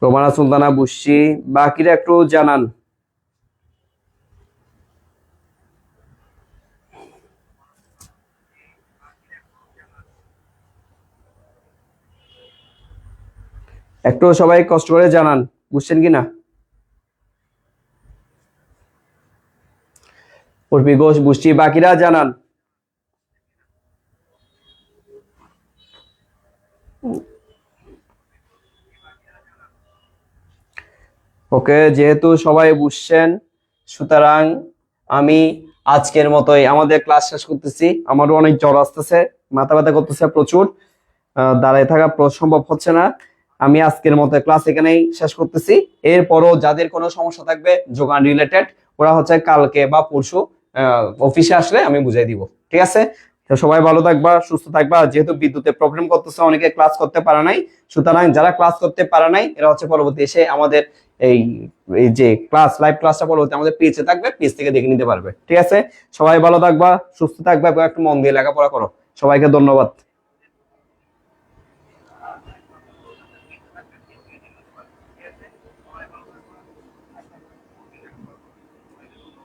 রোমানা সুলতানা, বুঝছি, বাকিরা একটু জানান। একটু সবাই কষ্ট করে জানান, বুঝছেন কিনা। উর্পি ঘোষ, বুঝছি, বাকিরা জানান। ওকে, যেহেতু সবাই বুঝছেন, সুতরাং আমি আজকের মতোই আমাদের ক্লাস শেষ করতেছি। আমারও অনেক জ্বর আসতেছে, মাথা ব্যথা করতেছে প্রচুর, দাঁড়ায় থাকা সম্ভব হচ্ছে না। আমি আজকের মতো ক্লাস এখানেই শেষ করতেছি। এরপরও যাদের কোনো সমস্যা থাকবে যোগান রিলেটেড, ওরা হচ্ছে কালকে বা পরশু অফিসে আসলে আমি বুঝাই দিব। ঠিক আছে, তো সবাই ভালো থাকবা, সুস্থ থাকবা। যেহেতু বিদ্যুতের প্রবলেম করতেছে, অনেকে ক্লাস করতে পারে নাই, সুতরাং যারা ক্লাস করতে পারে নাই এরা হচ্ছে পরবর্তী এসে আমাদের এই যে লাইভ ক্লাসটা পরবর্তী আমাদের পেজে থাকবে, পেজ থেকে দেখে নিতে পারবে। ঠিক আছে, সবাই ভালো থাকবা, সুস্থ থাকবা এবং একটু মন দিয়ে লেখাপড়া করো। সবাইকে ধন্যবাদ।